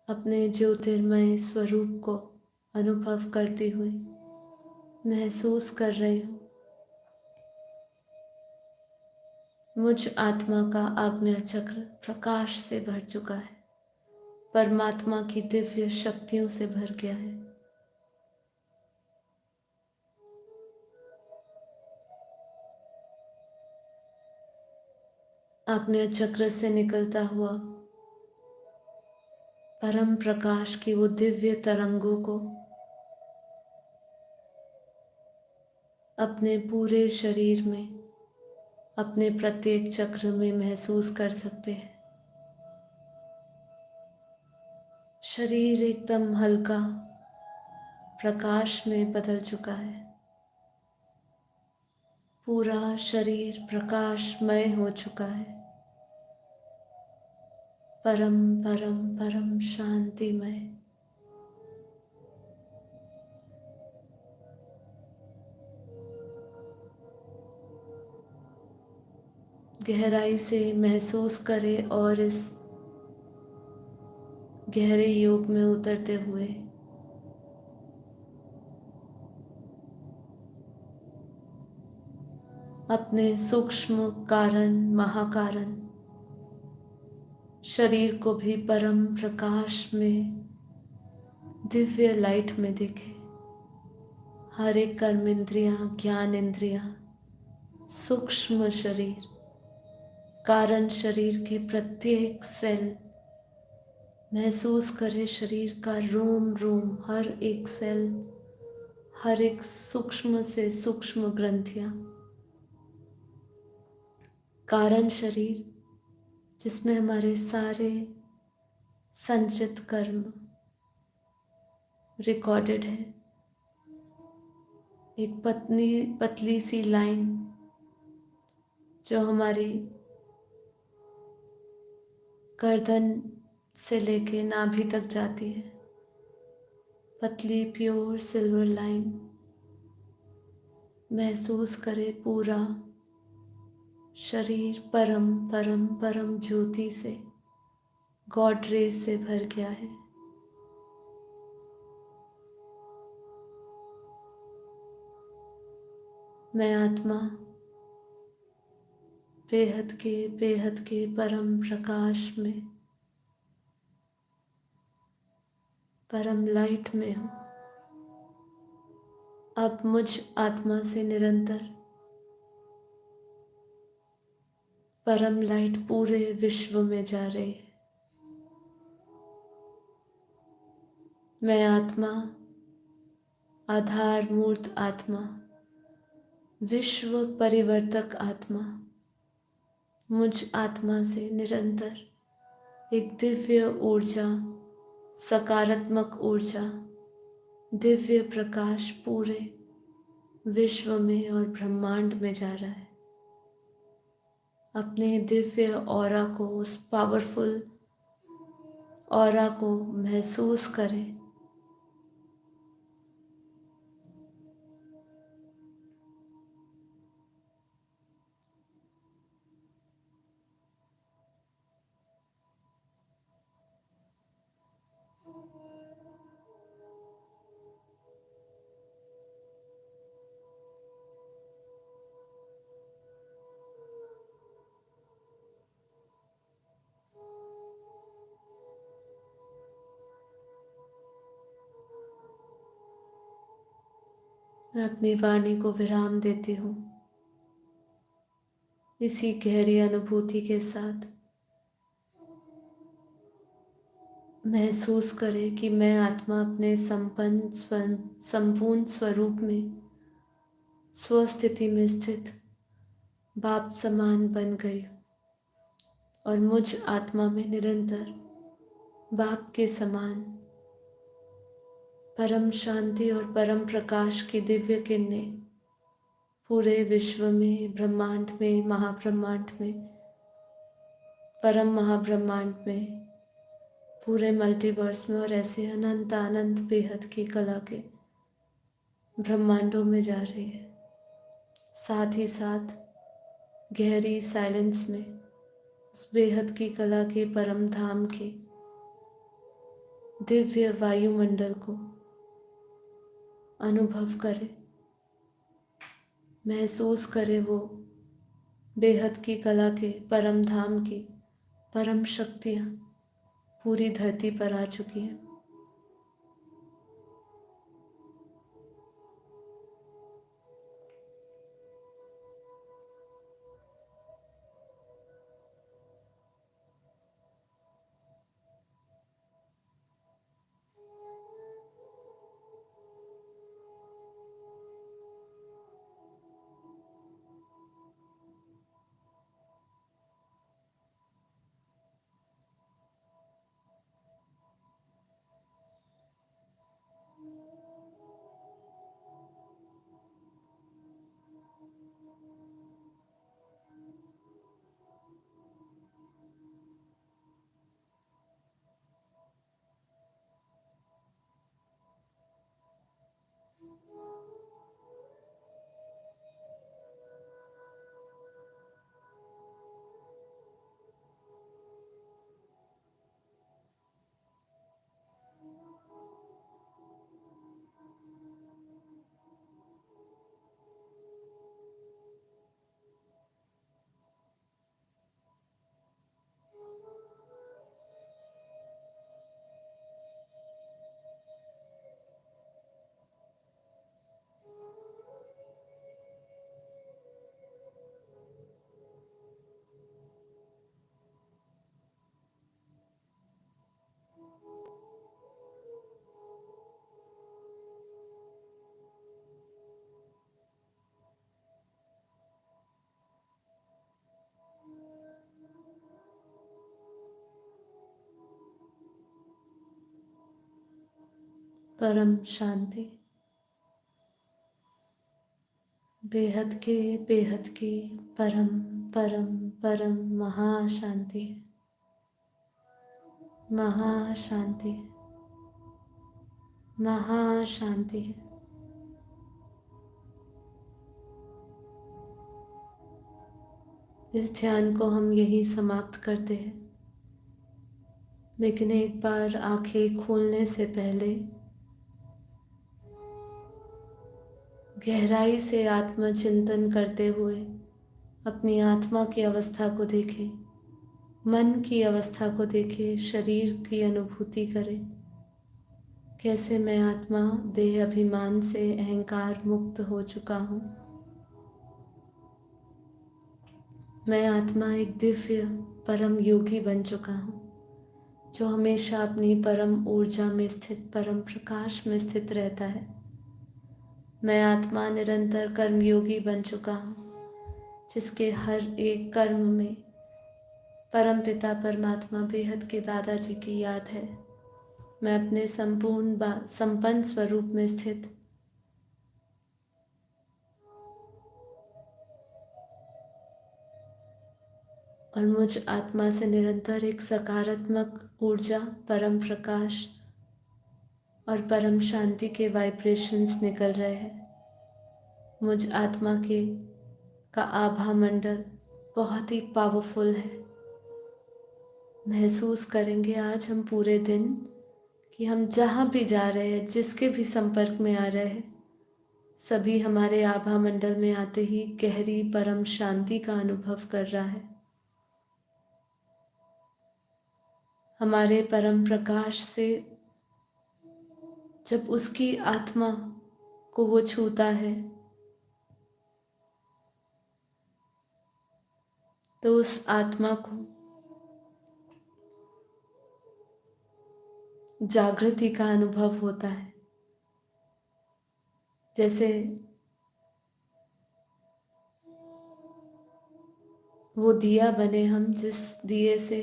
अपने ज्योतिर्मय स्वरूप को अनुभव करती हुई महसूस कर रही हूँ। मुझ आत्मा का आज्ञा चक्र प्रकाश से भर चुका है, परमात्मा की दिव्य शक्तियों से भर गया है। आज्ञा चक्र से निकलता हुआ परम प्रकाश की वो दिव्य तरंगों को अपने पूरे शरीर में, अपने प्रत्येक चक्र में महसूस कर सकते हैं। शरीर एकदम हल्का प्रकाश में बदल चुका है। पूरा शरीर प्रकाशमय हो चुका है। परम परम परम शांतिमय। गहराई से महसूस करें और इस गहरे योग में उतरते हुए अपने सूक्ष्म कारण महाकारण शरीर को भी परम प्रकाश में, दिव्य लाइट में देखें। हर एक कर्म इंद्रियां, ज्ञान इंद्रियां, सूक्ष्म शरीर, कारण शरीर के प्रत्येक सेल महसूस करें। शरीर का रोम रोम, हर एक सेल, हर एक सूक्ष्म से सूक्ष्म ग्रंथियां। कारण शरीर जिसमें हमारे सारे संचित कर्म रिकॉर्डेड है। एक पतली सी लाइन जो हमारी गर्दन से लेके नाभि तक जाती है। पतली प्योर सिल्वर लाइन महसूस करें। पूरा शरीर परम परम परम ज्योति से, गॉड रेस से भर गया है। मैं आत्मा बेहद के परम प्रकाश में, परम लाइट में हूँ। अब मुझ आत्मा से निरंतर परम लाइट पूरे विश्व में जा रही है। मैं आत्मा, आधार मूर्त आत्मा, विश्व परिवर्तक आत्मा, मुझ आत्मा से निरंतर एक दिव्य ऊर्जा, सकारात्मक ऊर्जा, दिव्य प्रकाश पूरे विश्व में और ब्रह्मांड में जा रहा है। अपने दिव्य ऑरा को, उस पावरफुल ऑरा को महसूस करें। मैं अपनी वाणी को विराम देती हूँ। इसी गहरी अनुभूति के साथ महसूस करें कि मैं आत्मा अपने संपूर्ण स्वरूप में, स्वस्थिति में स्थित बाप समान बन गई और मुझ आत्मा में निरंतर बाप के समान परम शांति और परम प्रकाश की दिव्य किरणें पूरे विश्व में, ब्रह्मांड में, महाब्रह्मांड में, परम महाब्रह्मांड में, पूरे मल्टीवर्स में और ऐसे अनंत अनंत बेहद की कला के ब्रह्मांडों में जा रही है। साथ ही साथ गहरी साइलेंस में उस बेहद की कला के परम धाम के दिव्य वायुमंडल को अनुभव करें, महसूस करें वो बेहद की कला के परम धाम की परम शक्तियाँ पूरी धरती पर आ चुकी हैं। परम शांति, बेहद की परम परम परम महाशांति, महाशांति, महाशांति। इस ध्यान को हम यही समाप्त करते हैं, लेकिन एक बार आंखें खोलने से पहले गहराई से आत्मचिंतन करते हुए अपनी आत्मा की अवस्था को देखें, मन की अवस्था को देखें, शरीर की अनुभूति करें। कैसे मैं आत्मा देह अभिमान से अहंकार मुक्त हो चुका हूँ। मैं आत्मा एक दिव्य परम योगी बन चुका हूँ, जो हमेशा अपनी परम ऊर्जा में स्थित, परम प्रकाश में स्थित रहता है। मैं आत्मा निरंतर कर्मयोगी बन चुका हूँ, जिसके हर एक कर्म में परम पिता परमात्मा बेहद के दादाजी की याद है। मैं अपने संपन्न स्वरूप में स्थित और मुझ आत्मा से निरंतर एक सकारात्मक ऊर्जा, परम प्रकाश और परम शांति के वाइब्रेशंस निकल रहे हैं। मुझ आत्मा का आभा मंडल बहुत ही पावरफुल है। महसूस करेंगे आज हम पूरे दिन कि हम जहाँ भी जा रहे हैं, जिसके भी संपर्क में आ रहे हैं, सभी हमारे आभा मंडल में आते ही गहरी परम शांति का अनुभव कर रहा है। हमारे परम प्रकाश से जब उसकी आत्मा को वो छूता है, तो उस आत्मा को जागृति का अनुभव होता है। जैसे वो दिया बने हम, जिस दिए से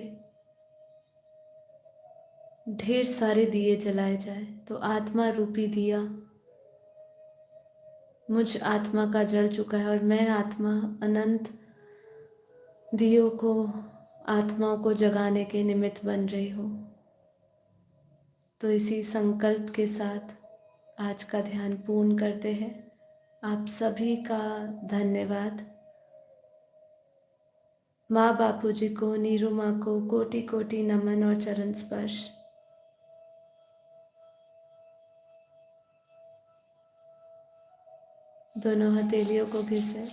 ढेर सारे दिए जलाए जाए, तो आत्मा रूपी दिया मुझ आत्मा का जल चुका है और मैं आत्मा अनंत दियों को, आत्माओं को जगाने के निमित्त बन रही हूँ। तो इसी संकल्प के साथ आज का ध्यान पूर्ण करते हैं। आप सभी का धन्यवाद। माँ बापूजी को, नीरू माँ को कोटि कोटि नमन और चरण स्पर्श। दोनों हथेलियों को घिसे।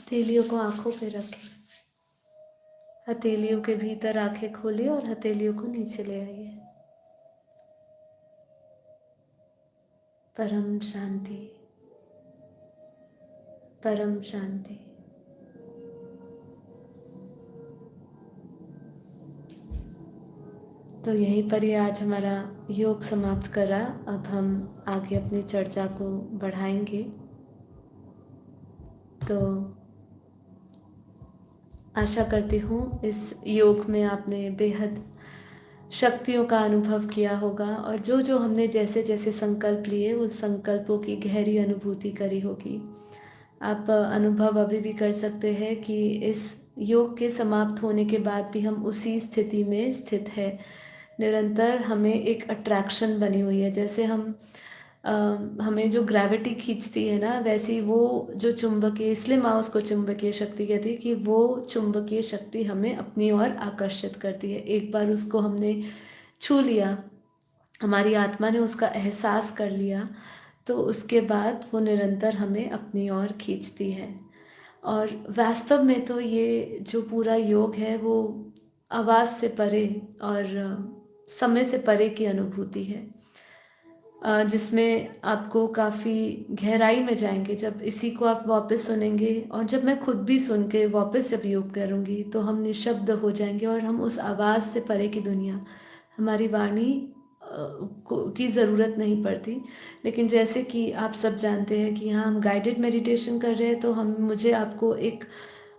हथेलियों को आंखों पे रखें, हथेलियों के भीतर आंखें खोलिए और हथेलियों को नीचे ले आइए। परम शांति, परम शांति। तो यहीं पर ही आज हमारा योग समाप्त करा। अब हम आगे अपनी चर्चा को बढ़ाएंगे। तो आशा करती हूँ इस योग में आपने बेहद शक्तियों का अनुभव किया होगा और जो जो हमने जैसे जैसे संकल्प लिए उस संकल्पों की गहरी अनुभूति करी होगी। आप अनुभव अभी भी कर सकते हैं कि इस योग के समाप्त होने के बाद भी हम उसी स्थिति में स्थित है। निरंतर हमें एक अट्रैक्शन बनी हुई है, जैसे हमें जो ग्रेविटी खींचती है ना, वैसी वो जो चुंबकीय, इसलिए माँ उसको चुंबकीय शक्ति कहती है कि वो चुंबकीय शक्ति हमें अपनी ओर आकर्षित करती है। एक बार उसको हमने छू लिया, हमारी आत्मा ने उसका एहसास कर लिया, तो उसके बाद वो निरंतर हमें अपनी ओर खींचती है। और वास्तव में तो ये जो पूरा योग है वो आवाज़ से परे और समय से परे की अनुभूति है, जिसमें आपको काफ़ी गहराई में जाएंगे। जब इसी को आप वापस सुनेंगे और जब मैं खुद भी सुन के वापस जब योग करूँगी तो हम निशब्द हो जाएंगे और हम उस आवाज़ से परे की दुनिया, हमारी वाणी की ज़रूरत नहीं पड़ती। लेकिन जैसे कि आप सब जानते हैं कि यहाँ हम गाइडेड मेडिटेशन कर रहे हैं, तो मुझे आपको एक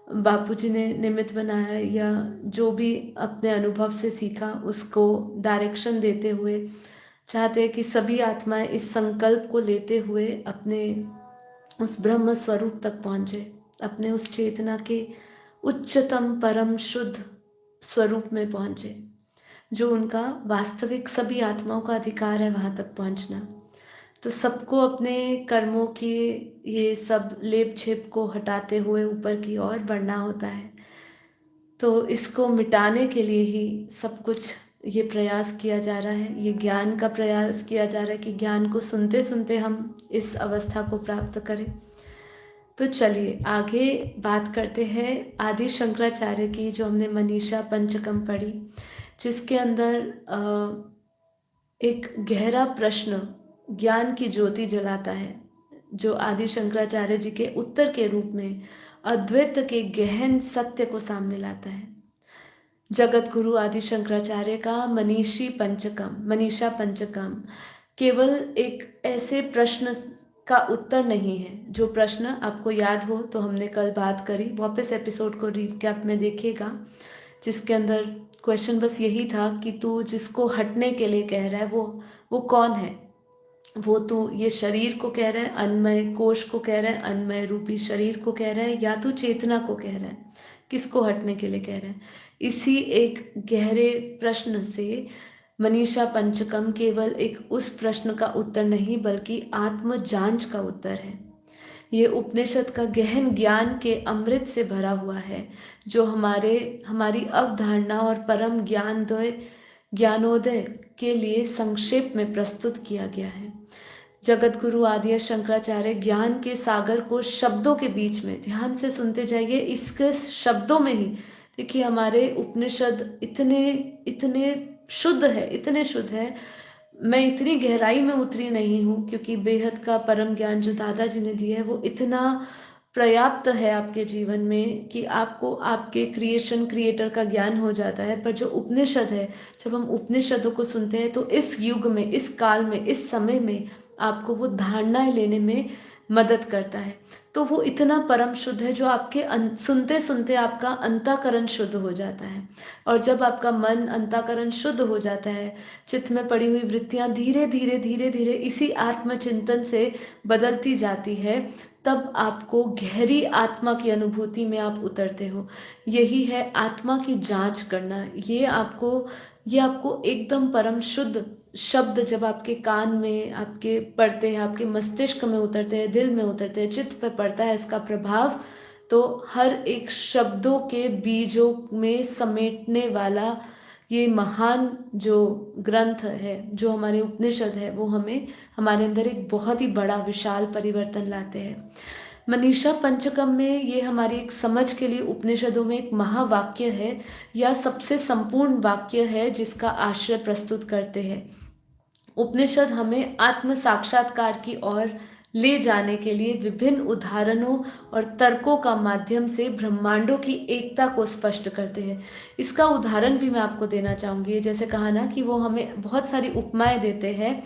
बापूजी ने निमित्त बनाया या जो भी अपने अनुभव से सीखा उसको डायरेक्शन देते हुए चाहते हैं कि सभी आत्माएं इस संकल्प को लेते हुए अपने उस ब्रह्म स्वरूप तक पहुँचे, अपने उस चेतना के उच्चतम परम शुद्ध स्वरूप में पहुँचे, जो उनका वास्तविक सभी आत्माओं का अधिकार है वहाँ तक पहुँचना। तो सबको अपने कर्मों की ये सब लेप छेप को हटाते हुए ऊपर की ओर बढ़ना होता है। तो इसको मिटाने के लिए ही सब कुछ ये प्रयास किया जा रहा है, ये ज्ञान का प्रयास किया जा रहा है कि ज्ञान को सुनते सुनते हम इस अवस्था को प्राप्त करें। तो चलिए आगे बात करते हैं आदि शंकराचार्य की, जो हमने मनीषा पंचकम पढ़ी, जिसके अंदर एक गहरा प्रश्न ज्ञान की ज्योति जलाता है, जो आदि शंकराचार्य जी के उत्तर के रूप में अद्वैत के गहन सत्य को सामने लाता है। जगत गुरु आदि शंकराचार्य का मनीषा पंचकम केवल एक ऐसे प्रश्न का उत्तर नहीं है। जो प्रश्न आपको याद हो तो हमने कल बात करी, वापस एपिसोड को रिकैप में देखिएगा, जिसके अंदर क्वेश्चन बस यही था कि तू जिसको हटने के लिए कह रहा है वो कौन है। वो तू ये शरीर को कह रहा है, अन्मय कोश को कह रहा है, अन्मय रूपी शरीर को कह रहा है, या तू चेतना को कह रहा है, किसको हटने के लिए कह रहा है। इसी एक गहरे प्रश्न से मनीषा पंचकम केवल एक उस प्रश्न का उत्तर नहीं बल्कि आत्म जांच का उत्तर है। ये उपनिषद का गहन ज्ञान के अमृत से भरा हुआ है, जो हमारी अवधारणा और परम ज्ञानोदय के लिए संक्षेप में प्रस्तुत किया गया है। जगत गुरु आदि शंकराचार्य ज्ञान के सागर को शब्दों के बीच में, ध्यान से सुनते जाइए, इसके शब्दों में ही देखिए हमारे उपनिषद इतने शुद्ध है, इतने शुद्ध है। मैं इतनी गहराई में उतरी नहीं हूँ क्योंकि बेहद का परम ज्ञान जो दादाजी ने दिया है वो इतना पर्याप्त है आपके जीवन में कि आपको आपके क्रिएटर का ज्ञान हो जाता है। पर जो उपनिषद है, जब हम उपनिषदों को सुनते हैं तो इस युग में, इस काल में, इस समय में आपको वो धारणाएं लेने में मदद करता है। तो वो इतना परम शुद्ध है जो आपके सुनते सुनते आपका अंतःकरण शुद्ध हो जाता है। और जब आपका मन अंतःकरण शुद्ध हो जाता है, चित्त में पड़ी हुई वृत्तियां धीरे धीरे धीरे धीरे इसी आत्मचिंतन से बदलती जाती है, तब आपको गहरी आत्मा की अनुभूति में आप उतरते हो। यही है आत्मा की जांच करना। ये आपको एकदम परम शुद्ध शब्द जब आपके कान में आपके पड़ते हैं, आपके मस्तिष्क में उतरते हैं, दिल में उतरते हैं, चित्त पे पड़ता है इसका प्रभाव, तो हर एक शब्दों के बीजों में समेटने वाला ये महान जो ग्रंथ है, जो हमारे उपनिषद है, वो हमें हमारे अंदर एक बहुत ही बड़ा विशाल परिवर्तन लाते हैं। मनीषा पंचकम में ये हमारी एक समझ के लिए उपनिषदों में एक महावाक्य है या सबसे संपूर्ण वाक्य है जिसका आश्रय प्रस्तुत करते हैं। उपनिषद हमें आत्म साक्षात्कार की ओर ले जाने के लिए विभिन्न उदाहरणों और तर्कों का माध्यम से ब्रह्मांडों की एकता को स्पष्ट करते हैं। इसका उदाहरण भी मैं आपको देना चाहूंगी। जैसे कहा ना कि वो हमें बहुत सारी उपमाएं देते हैं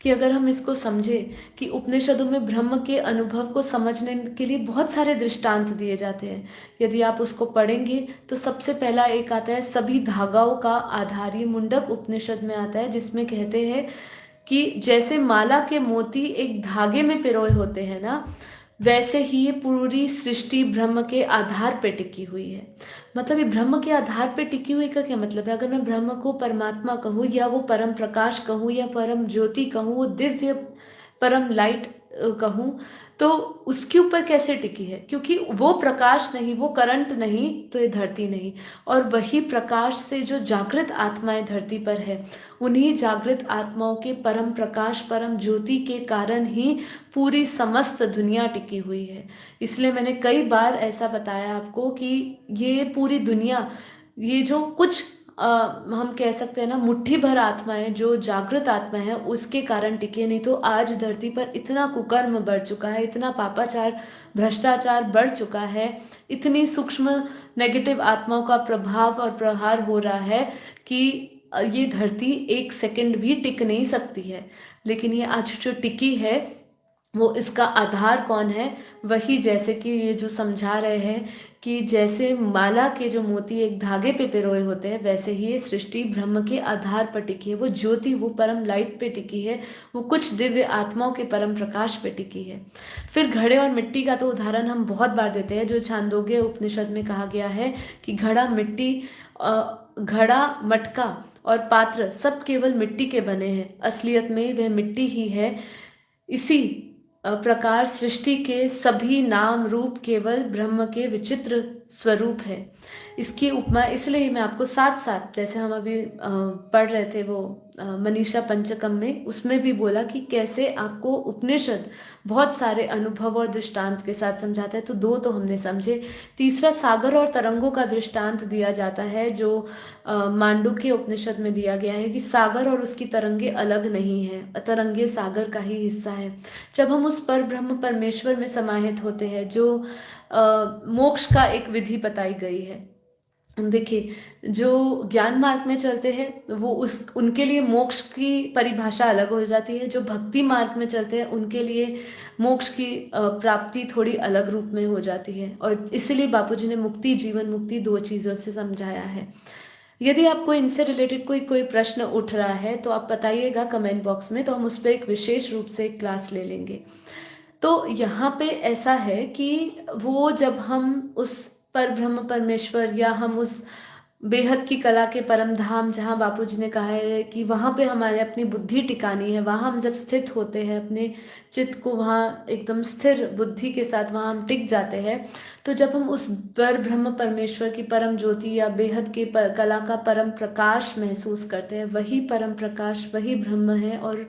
कि अगर हम इसको समझें कि उपनिषदों में ब्रह्म के अनुभव को समझने के लिए बहुत सारे दृष्टांत दिए जाते हैं। यदि आप उसको पढ़ेंगे तो सबसे पहला एक आता है सभी धागाओं का आधार। ये मुंडक उपनिषद में आता है जिसमें कहते हैं कि जैसे माला के मोती एक धागे में पिरोए होते हैं ना, वैसे ही ये पूरी सृष्टि ब्रह्म के आधार पे टिकी हुई है। मतलब ये ब्रह्म के आधार पे टिकी हुई का क्या मतलब है? अगर मैं ब्रह्म को परमात्मा कहूँ या वो परम प्रकाश कहूँ या परम ज्योति कहूँ, वो दिव्य परम लाइट कहूँ, तो उसके ऊपर कैसे टिकी है? क्योंकि वो प्रकाश नहीं, वो करंट नहीं, तो ये धरती नहीं। और वही प्रकाश से जो जागृत आत्माएं धरती पर है, उन्हीं जागृत आत्माओं के परम प्रकाश परम ज्योति के कारण ही पूरी समस्त दुनिया टिकी हुई है। इसलिए मैंने कई बार ऐसा बताया आपको कि ये पूरी दुनिया, ये जो कुछ हम कह सकते हैं ना मुट्ठी भर आत्माएं जो जागृत आत्मा है, उसके कारण टिके। नहीं तो आज धरती पर इतना कुकर्म बढ़ चुका है, इतना पापाचार भ्रष्टाचार बढ़ चुका है, इतनी सूक्ष्म नेगेटिव आत्माओं का प्रभाव और प्रहार हो रहा है कि ये धरती एक सेकंड भी टिक नहीं सकती है। लेकिन ये आज जो टिकी है वो इसका आधार कौन है? वही जैसे कि ये जो समझा रहे हैं कि जैसे माला के जो मोती एक धागे पे पिरोए होते हैं, वैसे ही ये सृष्टि ब्रह्म के आधार पर टिकी है। वो ज्योति, वो परम लाइट पे टिकी है, वो कुछ दिव्य आत्माओं के परम प्रकाश पे टिकी है। फिर घड़े और मिट्टी का तो उदाहरण हम बहुत बार देते हैं। जो छांदोग्य उपनिषद में कहा गया है कि घड़ा, मिट्टी, घड़ा, मटका और पात्र सब केवल मिट्टी के बने हैं, असलियत में वह मिट्टी ही है। इसी प्रकार सृष्टि के सभी नाम रूप केवल ब्रह्म के विचित्र स्वरूप है। इसकी उपमा इसलिए मैं आपको साथ साथ, जैसे हम अभी पढ़ रहे थे वो मनीषा पंचकम में, उसमें भी बोला कि कैसे आपको उपनिषद बहुत सारे अनुभव और दृष्टांत के साथ समझाता है। तो दो तो हमने समझे। तीसरा सागर और तरंगों का दृष्टांत दिया जाता है, जो मांडुक्य उपनिषद में दिया गया है कि सागर और उसकी तरंगे अलग नहीं है, तरंगे सागर का ही हिस्सा है। जब हम उस पर ब्रह्म परमेश्वर में समाहित होते हैं, जो मोक्ष का एक विधि बताई गई है। देखिए, जो ज्ञान मार्ग में चलते हैं वो उनके लिए मोक्ष की परिभाषा अलग हो जाती है। जो भक्ति मार्ग में चलते हैं उनके लिए मोक्ष की प्राप्ति थोड़ी अलग रूप में हो जाती है। और इसलिए बापूजी ने मुक्ति, जीवन मुक्ति दो चीजों से समझाया है। यदि आपको इनसे रिलेटेड कोई प्रश्न उठ रहा है तो आप बताइएगा कमेंट बॉक्स में, तो हम उस पर एक विशेष रूप से क्लास ले लेंगे। तो यहाँ पे ऐसा है कि वो जब हम उस पर ब्रह्म परमेश्वर या हम उस बेहद की कला के परम धाम, जहाँ बापूजी ने कहा है कि वहाँ पे हमारे अपनी बुद्धि टिकानी है, वहाँ हम जब स्थित होते हैं, अपने चित्त को वहाँ एकदम स्थिर बुद्धि के साथ वहाँ हम टिक जाते हैं, तो जब हम उस पर ब्रह्म परमेश्वर की परम ज्योति या बेहद की कला का परम प्रकाश महसूस करते हैं, वही परम प्रकाश, वही ब्रह्म है और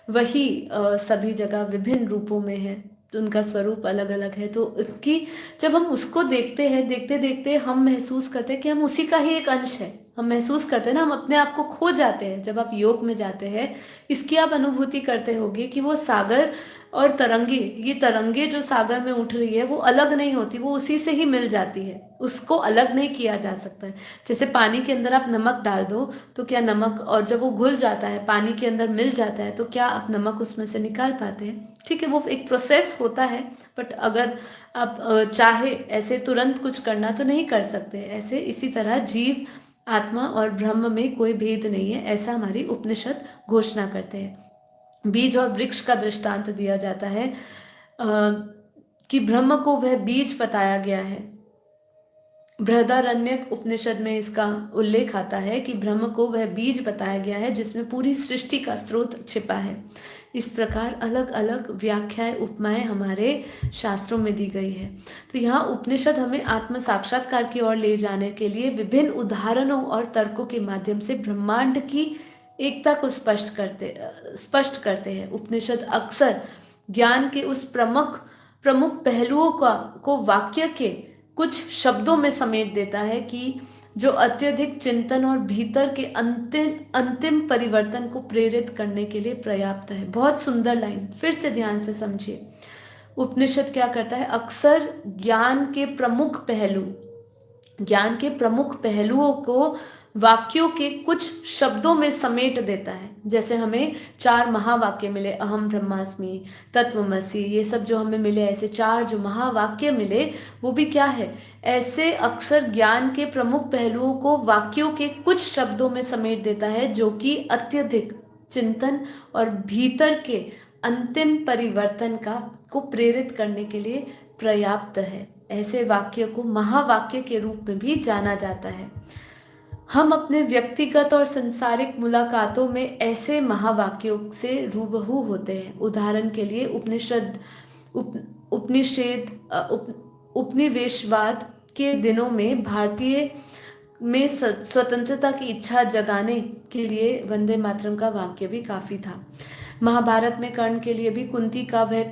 वही सभी जगह विभिन्न रूपों में है, तो उनका स्वरूप अलग अलग है। तो उसकी जब हम उसको देखते हैं, देखते देखते हम महसूस करते हैं कि हम उसी का ही एक अंश है। हम महसूस करते हैं ना, हम अपने आप को खो जाते हैं। जब आप योग में जाते हैं, इसकी आप अनुभूति करते होंगे कि वो सागर और तरंगे, ये तरंगे जो सागर में उठ रही है वो अलग नहीं होती, वो उसी से ही मिल जाती है, उसको अलग नहीं किया जा सकता है। जैसे पानी के अंदर आप नमक डाल दो तो क्या नमक, और जब वो घुल जाता है, पानी के अंदर मिल जाता है, तो क्या आप नमक उसमें से निकाल पाते हैं? ठीक है, वो एक प्रोसेस होता है। बट अगर आप चाहे ऐसे तुरंत कुछ करना तो नहीं कर सकते। ऐसे इसी तरह जीव, आत्मा और ब्रह्म में कोई भेद नहीं है, ऐसा हमारी उपनिषद घोषणा करते हैं। बीज और वृक्ष का दृष्टांत दिया जाता है कि ब्रह्म को वह बीज बताया गया है। बृहदारण्यक उपनिषद में इसका उल्लेख आता है कि ब्रह्म को वह बीज बताया गया है जिसमें पूरी सृष्टि का स्रोत छिपा है। इस प्रकार अलग अलग व्याख्याएं, उपमाएं हमारे शास्त्रों में दी गई है। तो यहाँ उपनिषद हमें आत्म साक्षात्कार की ओर ले जाने के लिए विभिन्न उदाहरणों और तर्कों के माध्यम से ब्रह्मांड की एकता को स्पष्ट करते हैं। उपनिषद अक्सर ज्ञान के उस प्रमुख प्रमुख पहलुओं को वाक्य के कुछ शब्दों में समेट देता है कि जो अत्यधिक चिंतन और भीतर के अंतिम अंतिम परिवर्तन को प्रेरित करने के लिए पर्याप्त है। बहुत सुंदर लाइन, फिर से ध्यान से समझिए। उपनिषद क्या करता है, अक्सर ज्ञान के प्रमुख पहलुओं को वाक्यों के कुछ शब्दों में समेट देता है। जैसे हमें 4 महावाक्य मिले, अहम ब्रह्मास्मि, तत्वमसि, ये सब जो हमें मिले, ऐसे 4 जो महावाक्य मिले, वो भी क्या है, ऐसे अक्सर ज्ञान के प्रमुख पहलुओं को वाक्यों के कुछ शब्दों में समेट देता है, जो कि अत्यधिक चिंतन और भीतर के अंतिम परिवर्तन को प्रेरित करने के लिए पर्याप्त है। ऐसे वाक्य को महावाक्य के रूप में भी जाना जाता है। हम अपने व्यक्तिगत और सांसारिक मुलाकातों में ऐसे महावाक्यों से रूबरू होते हैं। उदाहरण के लिए उपनिवेशवाद के दिनों में भारतीय में स्वतंत्रता की इच्छा जगाने के लिए वंदे मातरम का वाक्य भी काफी था। महाभारत में कर्ण के लिए भी कुंती का वह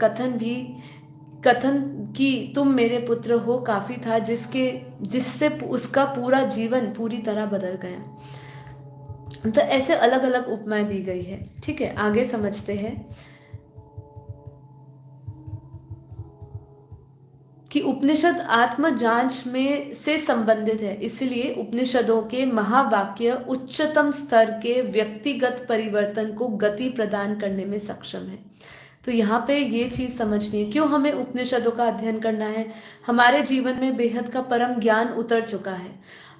कथन कि तुम मेरे पुत्र हो काफी था, जिससे उसका पूरा जीवन पूरी तरह बदल गया। तो ऐसे अलग अलग उपमाएं दी गई है। ठीक है, आगे समझते हैं कि उपनिषद आत्म जांच में से संबंधित है, इसलिए उपनिषदों के महावाक्य उच्चतम स्तर के व्यक्तिगत परिवर्तन को गति प्रदान करने में सक्षम है। तो यहाँ पे ये चीज समझनी है, क्यों हमें उपनिषदों का अध्ययन करना है। हमारे जीवन में बेहद का परम ज्ञान उतर चुका है,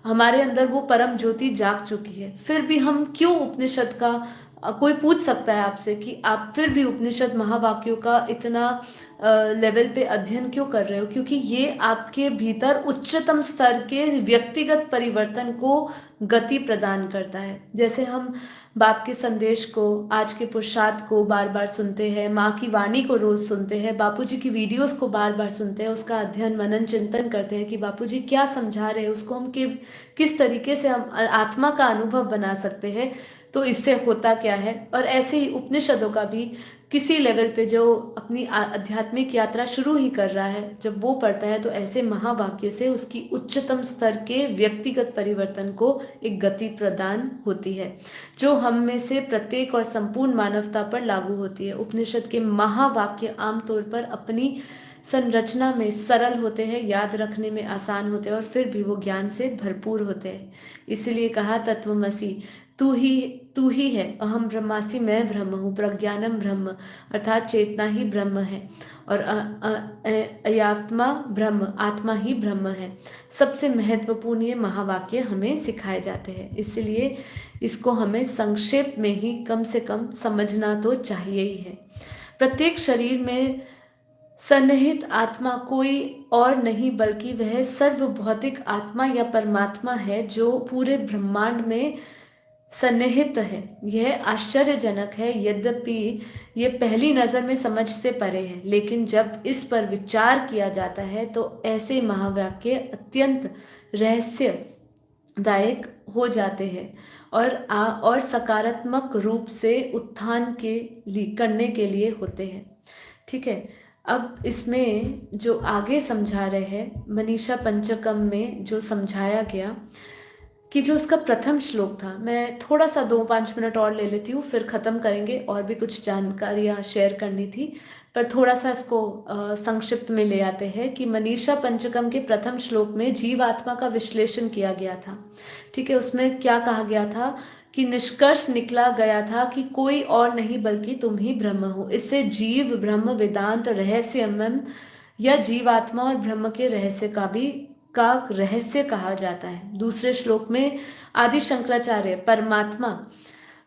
हमारे अंदर वो परम ज्योति जाग चुकी है, फिर भी हम क्यों उपनिषद का, कोई पूछ सकता है आपसे कि आप फिर भी उपनिषद महावाक्यों का इतना लेवल पे अध्ययन क्यों कर रहे हो, क्योंकि ये आपके भीतर उच्चतम स्तर के व्यक्तिगत परिवर्तन को गति प्रदान करता है। जैसे हम बाप के संदेश को, आज के पुरुषार्थ को बार बार सुनते हैं, माँ की वाणी को रोज सुनते हैं, बापूजी की वीडियोस को बार बार सुनते हैं, उसका अध्ययन मनन चिंतन करते हैं कि बापूजी क्या समझा रहे हैं, उसको हम किस तरीके से हम आत्मा का अनुभव बना सकते हैं, तो इससे होता क्या है। और ऐसे ही उपनिषदों का भी किसी लेवल पे जो अपनी आध्यात्मिक यात्रा शुरू ही कर रहा है, जब वो पढ़ता है तो ऐसे महावाक्य से उसकी उच्चतम स्तर के व्यक्तिगत परिवर्तन को एक गति प्रदान होती है, जो हम में से प्रत्येक और संपूर्ण मानवता पर लागू होती है। उपनिषद के महावाक्य आमतौर पर अपनी संरचना में सरल होते हैं, याद रखने में आसान होते हैं, और फिर भी वो ज्ञान से भरपूर होते हैं। इसीलिए कहा तत्वमसि, तू ही है, अहम ब्रह्मासि, मैं ब्रह्म हूँ, प्रज्ञानम ब्रह्म, अर्थात चेतना ही ब्रह्म है, और अयात्मा ब्रह्म, आत्मा ही ब्रह्म है। सबसे महत्वपूर्ण ये महावाक्य हमें सिखाए जाते हैं, इसलिए इसको हमें संक्षेप में ही कम से कम समझना तो चाहिए ही है। प्रत्येक शरीर में सन्निहित आत्मा कोई और नहीं बल्कि वह सर्वभौतिक आत्मा या परमात्मा है, जो पूरे ब्रह्मांड में सन्निहित है। यह आश्चर्यजनक है, यद्यपि यह पहली नजर में समझ से परे है, लेकिन जब इस पर विचार किया जाता है तो ऐसे महावाक्य अत्यंत रहस्यदायक हो जाते हैं और सकारात्मक रूप से उत्थान करने के लिए होते हैं। ठीक है, अब इसमें जो आगे समझा रहे हैं, मनीषा पंचकम में जो समझाया गया कि जो उसका प्रथम श्लोक था, मैं थोड़ा सा 2-5 मिनट और ले लेती हूँ, फिर ख़त्म करेंगे। और भी कुछ जानकारियाँ शेयर करनी थी, पर थोड़ा सा इसको संक्षिप्त में ले आते हैं कि मनीषा पंचकम के प्रथम श्लोक में जीव आत्मा का विश्लेषण किया गया था। ठीक है, उसमें क्या कहा गया था कि निष्कर्ष निकला गया था कि कोई और नहीं बल्कि तुम ही ब्रह्म हो। इससे जीव ब्रह्म वेदांत रहस्यमय या जीवात्मा और ब्रह्म के रहस्य का रहस्य कहा जाता है। दूसरे श्लोक में आदि शंकराचार्य परमात्मा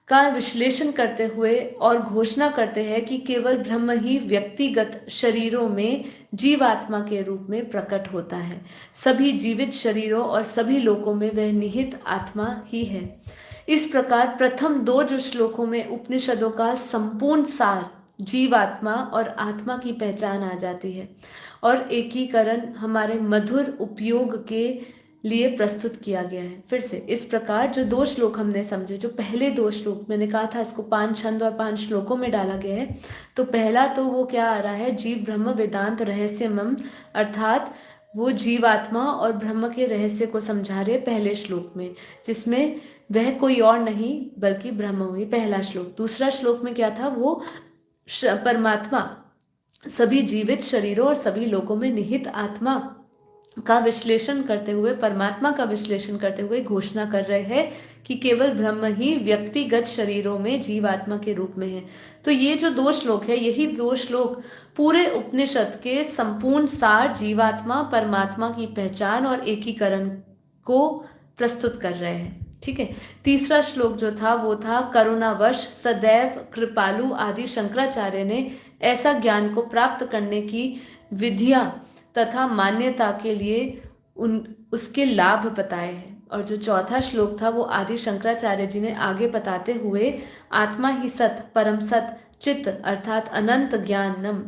का विश्लेषण करते हुए और घोषणा करते हैं कि केवल ब्रह्म ही व्यक्तिगत शरीरों में जीवात्मा के रूप में प्रकट होता है। सभी जीवित शरीरों और सभी लोकों में वह निहित आत्मा ही है। इस प्रकार प्रथम 2 जो श्लोकों में उपनिषदों का संपूर्ण सार, जीवात्मा और आत्मा की पहचान आ जाती है, और एकीकरण हमारे मधुर उपयोग के लिए प्रस्तुत किया गया है। फिर से इस प्रकार जो 2 श्लोक हमने समझे, जो पहले 2 श्लोक मैंने कहा था इसको 5 छंद और 5 श्लोकों में डाला गया है। तो पहला तो वो क्या आ रहा है, जीव ब्रह्म वेदांत रहस्यमम, अर्थात वो जीवात्मा और ब्रह्म के रहस्य को समझा रहे पहले श्लोक में, जिसमें वह कोई और नहीं बल्कि ब्रह्म हुई, पहला श्लोक। दूसरा श्लोक में क्या था, वो परमात्मा सभी जीवित शरीरों और सभी लोकों में निहित आत्मा का विश्लेषण करते हुए, परमात्मा का विश्लेषण करते हुए घोषणा कर रहे हैं कि केवल ब्रह्म ही व्यक्तिगत शरीरों में जीवात्मा के रूप में है। तो ये जो 2 श्लोक है, यही 2 श्लोक पूरे उपनिषद के संपूर्ण सार, जीवात्मा परमात्मा की पहचान और एकीकरण को प्रस्तुत कर रहे हैं। ठीक है। तीसरा श्लोक जो था वो था, करुणावश सदैव कृपालु आदि शंकराचार्य ने ऐसा ज्ञान को प्राप्त करने की विधियां तथा मान्यता के लिए उसके लाभ बताए हैं। और जो चौथा श्लोक था वो आदि शंकराचार्य जी ने आगे बताते हुए, आत्मा ही सत परम सत चित्त अर्थात अनंत ज्ञानम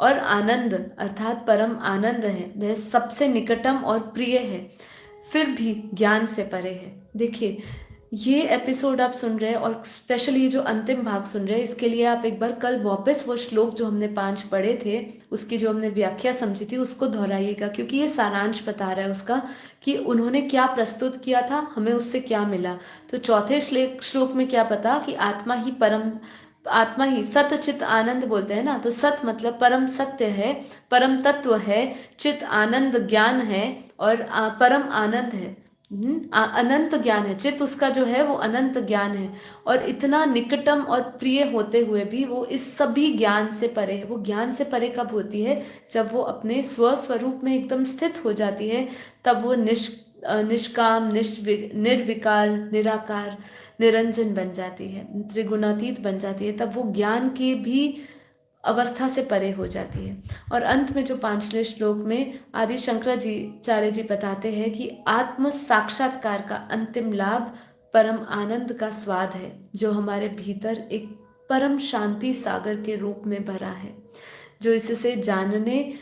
और आनंद अर्थात परम आनंद है, वह सबसे निकटम और प्रिय है, फिर भी ज्ञान से परे है। देखिए, ये एपिसोड आप सुन रहे हैं और स्पेशली ये जो अंतिम भाग सुन रहे हैं, इसके लिए आप एक बार कल वापस वो श्लोक जो हमने 5 पढ़े थे, उसकी जो हमने व्याख्या समझी थी, उसको दोहराइएगा, क्योंकि ये सारांश बता रहा है उसका कि उन्होंने क्या प्रस्तुत किया था, हमें उससे क्या मिला। तो चौथे श्लोक में क्या पता कि आत्मा ही सत चित आनंद बोलते हैं ना, तो सत मतलब परम सत्य है, परम तत्व है, चित आनंद ज्ञान है और परम आनंद है, अनंत ज्ञान है। चित उसका जो है वो अनंत ज्ञान है और इतना निकटम और प्रिय होते हुए भी वो इस सभी ज्ञान से परे है। वो ज्ञान से परे कब होती है, जब वो अपने स्वस्वरूप में एकदम स्थित हो जाती है, तब वो निष्काम निर्विकार निराकार निरंजन बन जाती है, त्रिगुणातीत बन जाती है, तब वो ज्ञान की भी अवस्था से परे हो जाती है। और अंत में जो 5वें श्लोक में आदि शंकराचार्य जी बताते हैं कि आत्म साक्षात्कार का अंतिम लाभ परम आनंद का स्वाद है, जो हमारे भीतर एक परम शांति सागर के रूप में भरा है। जो इससे जानने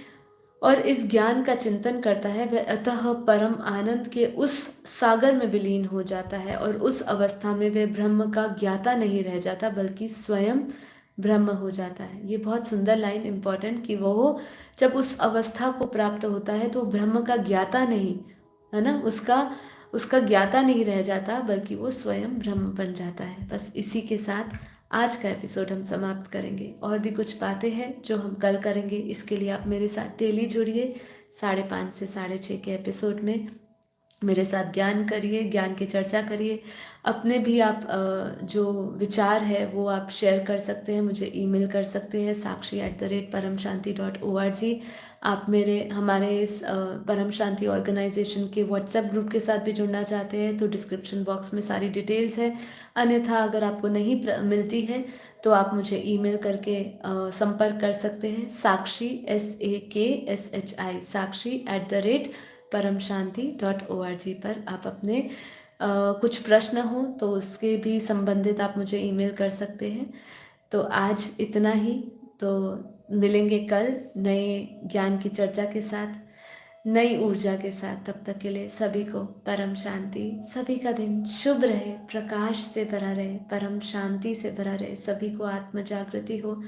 और इस ज्ञान का चिंतन करता है, वह अतः परम आनंद के उस सागर में विलीन हो जाता है और उस अवस्था में वह ब्रह्म का ज्ञाता नहीं रह जाता, बल्कि स्वयं ब्रह्म हो जाता है। ये बहुत सुंदर लाइन, इंपॉर्टेंट, कि वो जब उस अवस्था को प्राप्त होता है तो ब्रह्म का ज्ञाता नहीं है ना, उसका ज्ञाता नहीं रह जाता, बल्कि वो स्वयं ब्रह्म बन जाता है। बस इसी के साथ आज का एपिसोड हम समाप्त करेंगे। और भी कुछ बातें हैं जो हम कल करेंगे, इसके लिए आप मेरे साथ डेली जुड़िए। 5:30 से 6:30 के एपिसोड में मेरे साथ ज्ञान करिए, ज्ञान की चर्चा करिए। अपने भी आप जो विचार है वो आप शेयर कर सकते हैं, मुझे ईमेल कर सकते हैं sakshi@paramshanti.org। आप हमारे इस परम शांति ऑर्गेनाइजेशन के व्हाट्सएप ग्रुप के साथ भी जुड़ना चाहते हैं तो डिस्क्रिप्शन बॉक्स में सारी डिटेल्स है। अन्यथा अगर आपको नहीं मिलती है तो आप मुझे ईमेल करके संपर्क कर सकते हैं, sakshi@paramshanti.org पर आप अपने कुछ प्रश्न हो तो उसके भी संबंधित आप मुझे ईमेल कर सकते हैं। तो आज इतना ही, तो मिलेंगे कल नए ज्ञान की चर्चा के साथ, नई ऊर्जा के साथ। तब तक के लिए सभी को परम शांति। सभी का दिन शुभ रहे, प्रकाश से भरा रहे, परम शांति से भरा रहे, सभी को आत्म जागृति हो,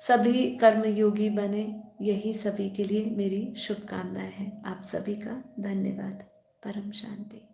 सभी कर्म योगी बने, यही सभी के लिए मेरी शुभकामनाएं हैं। आप सभी का धन्यवाद। परम शांति।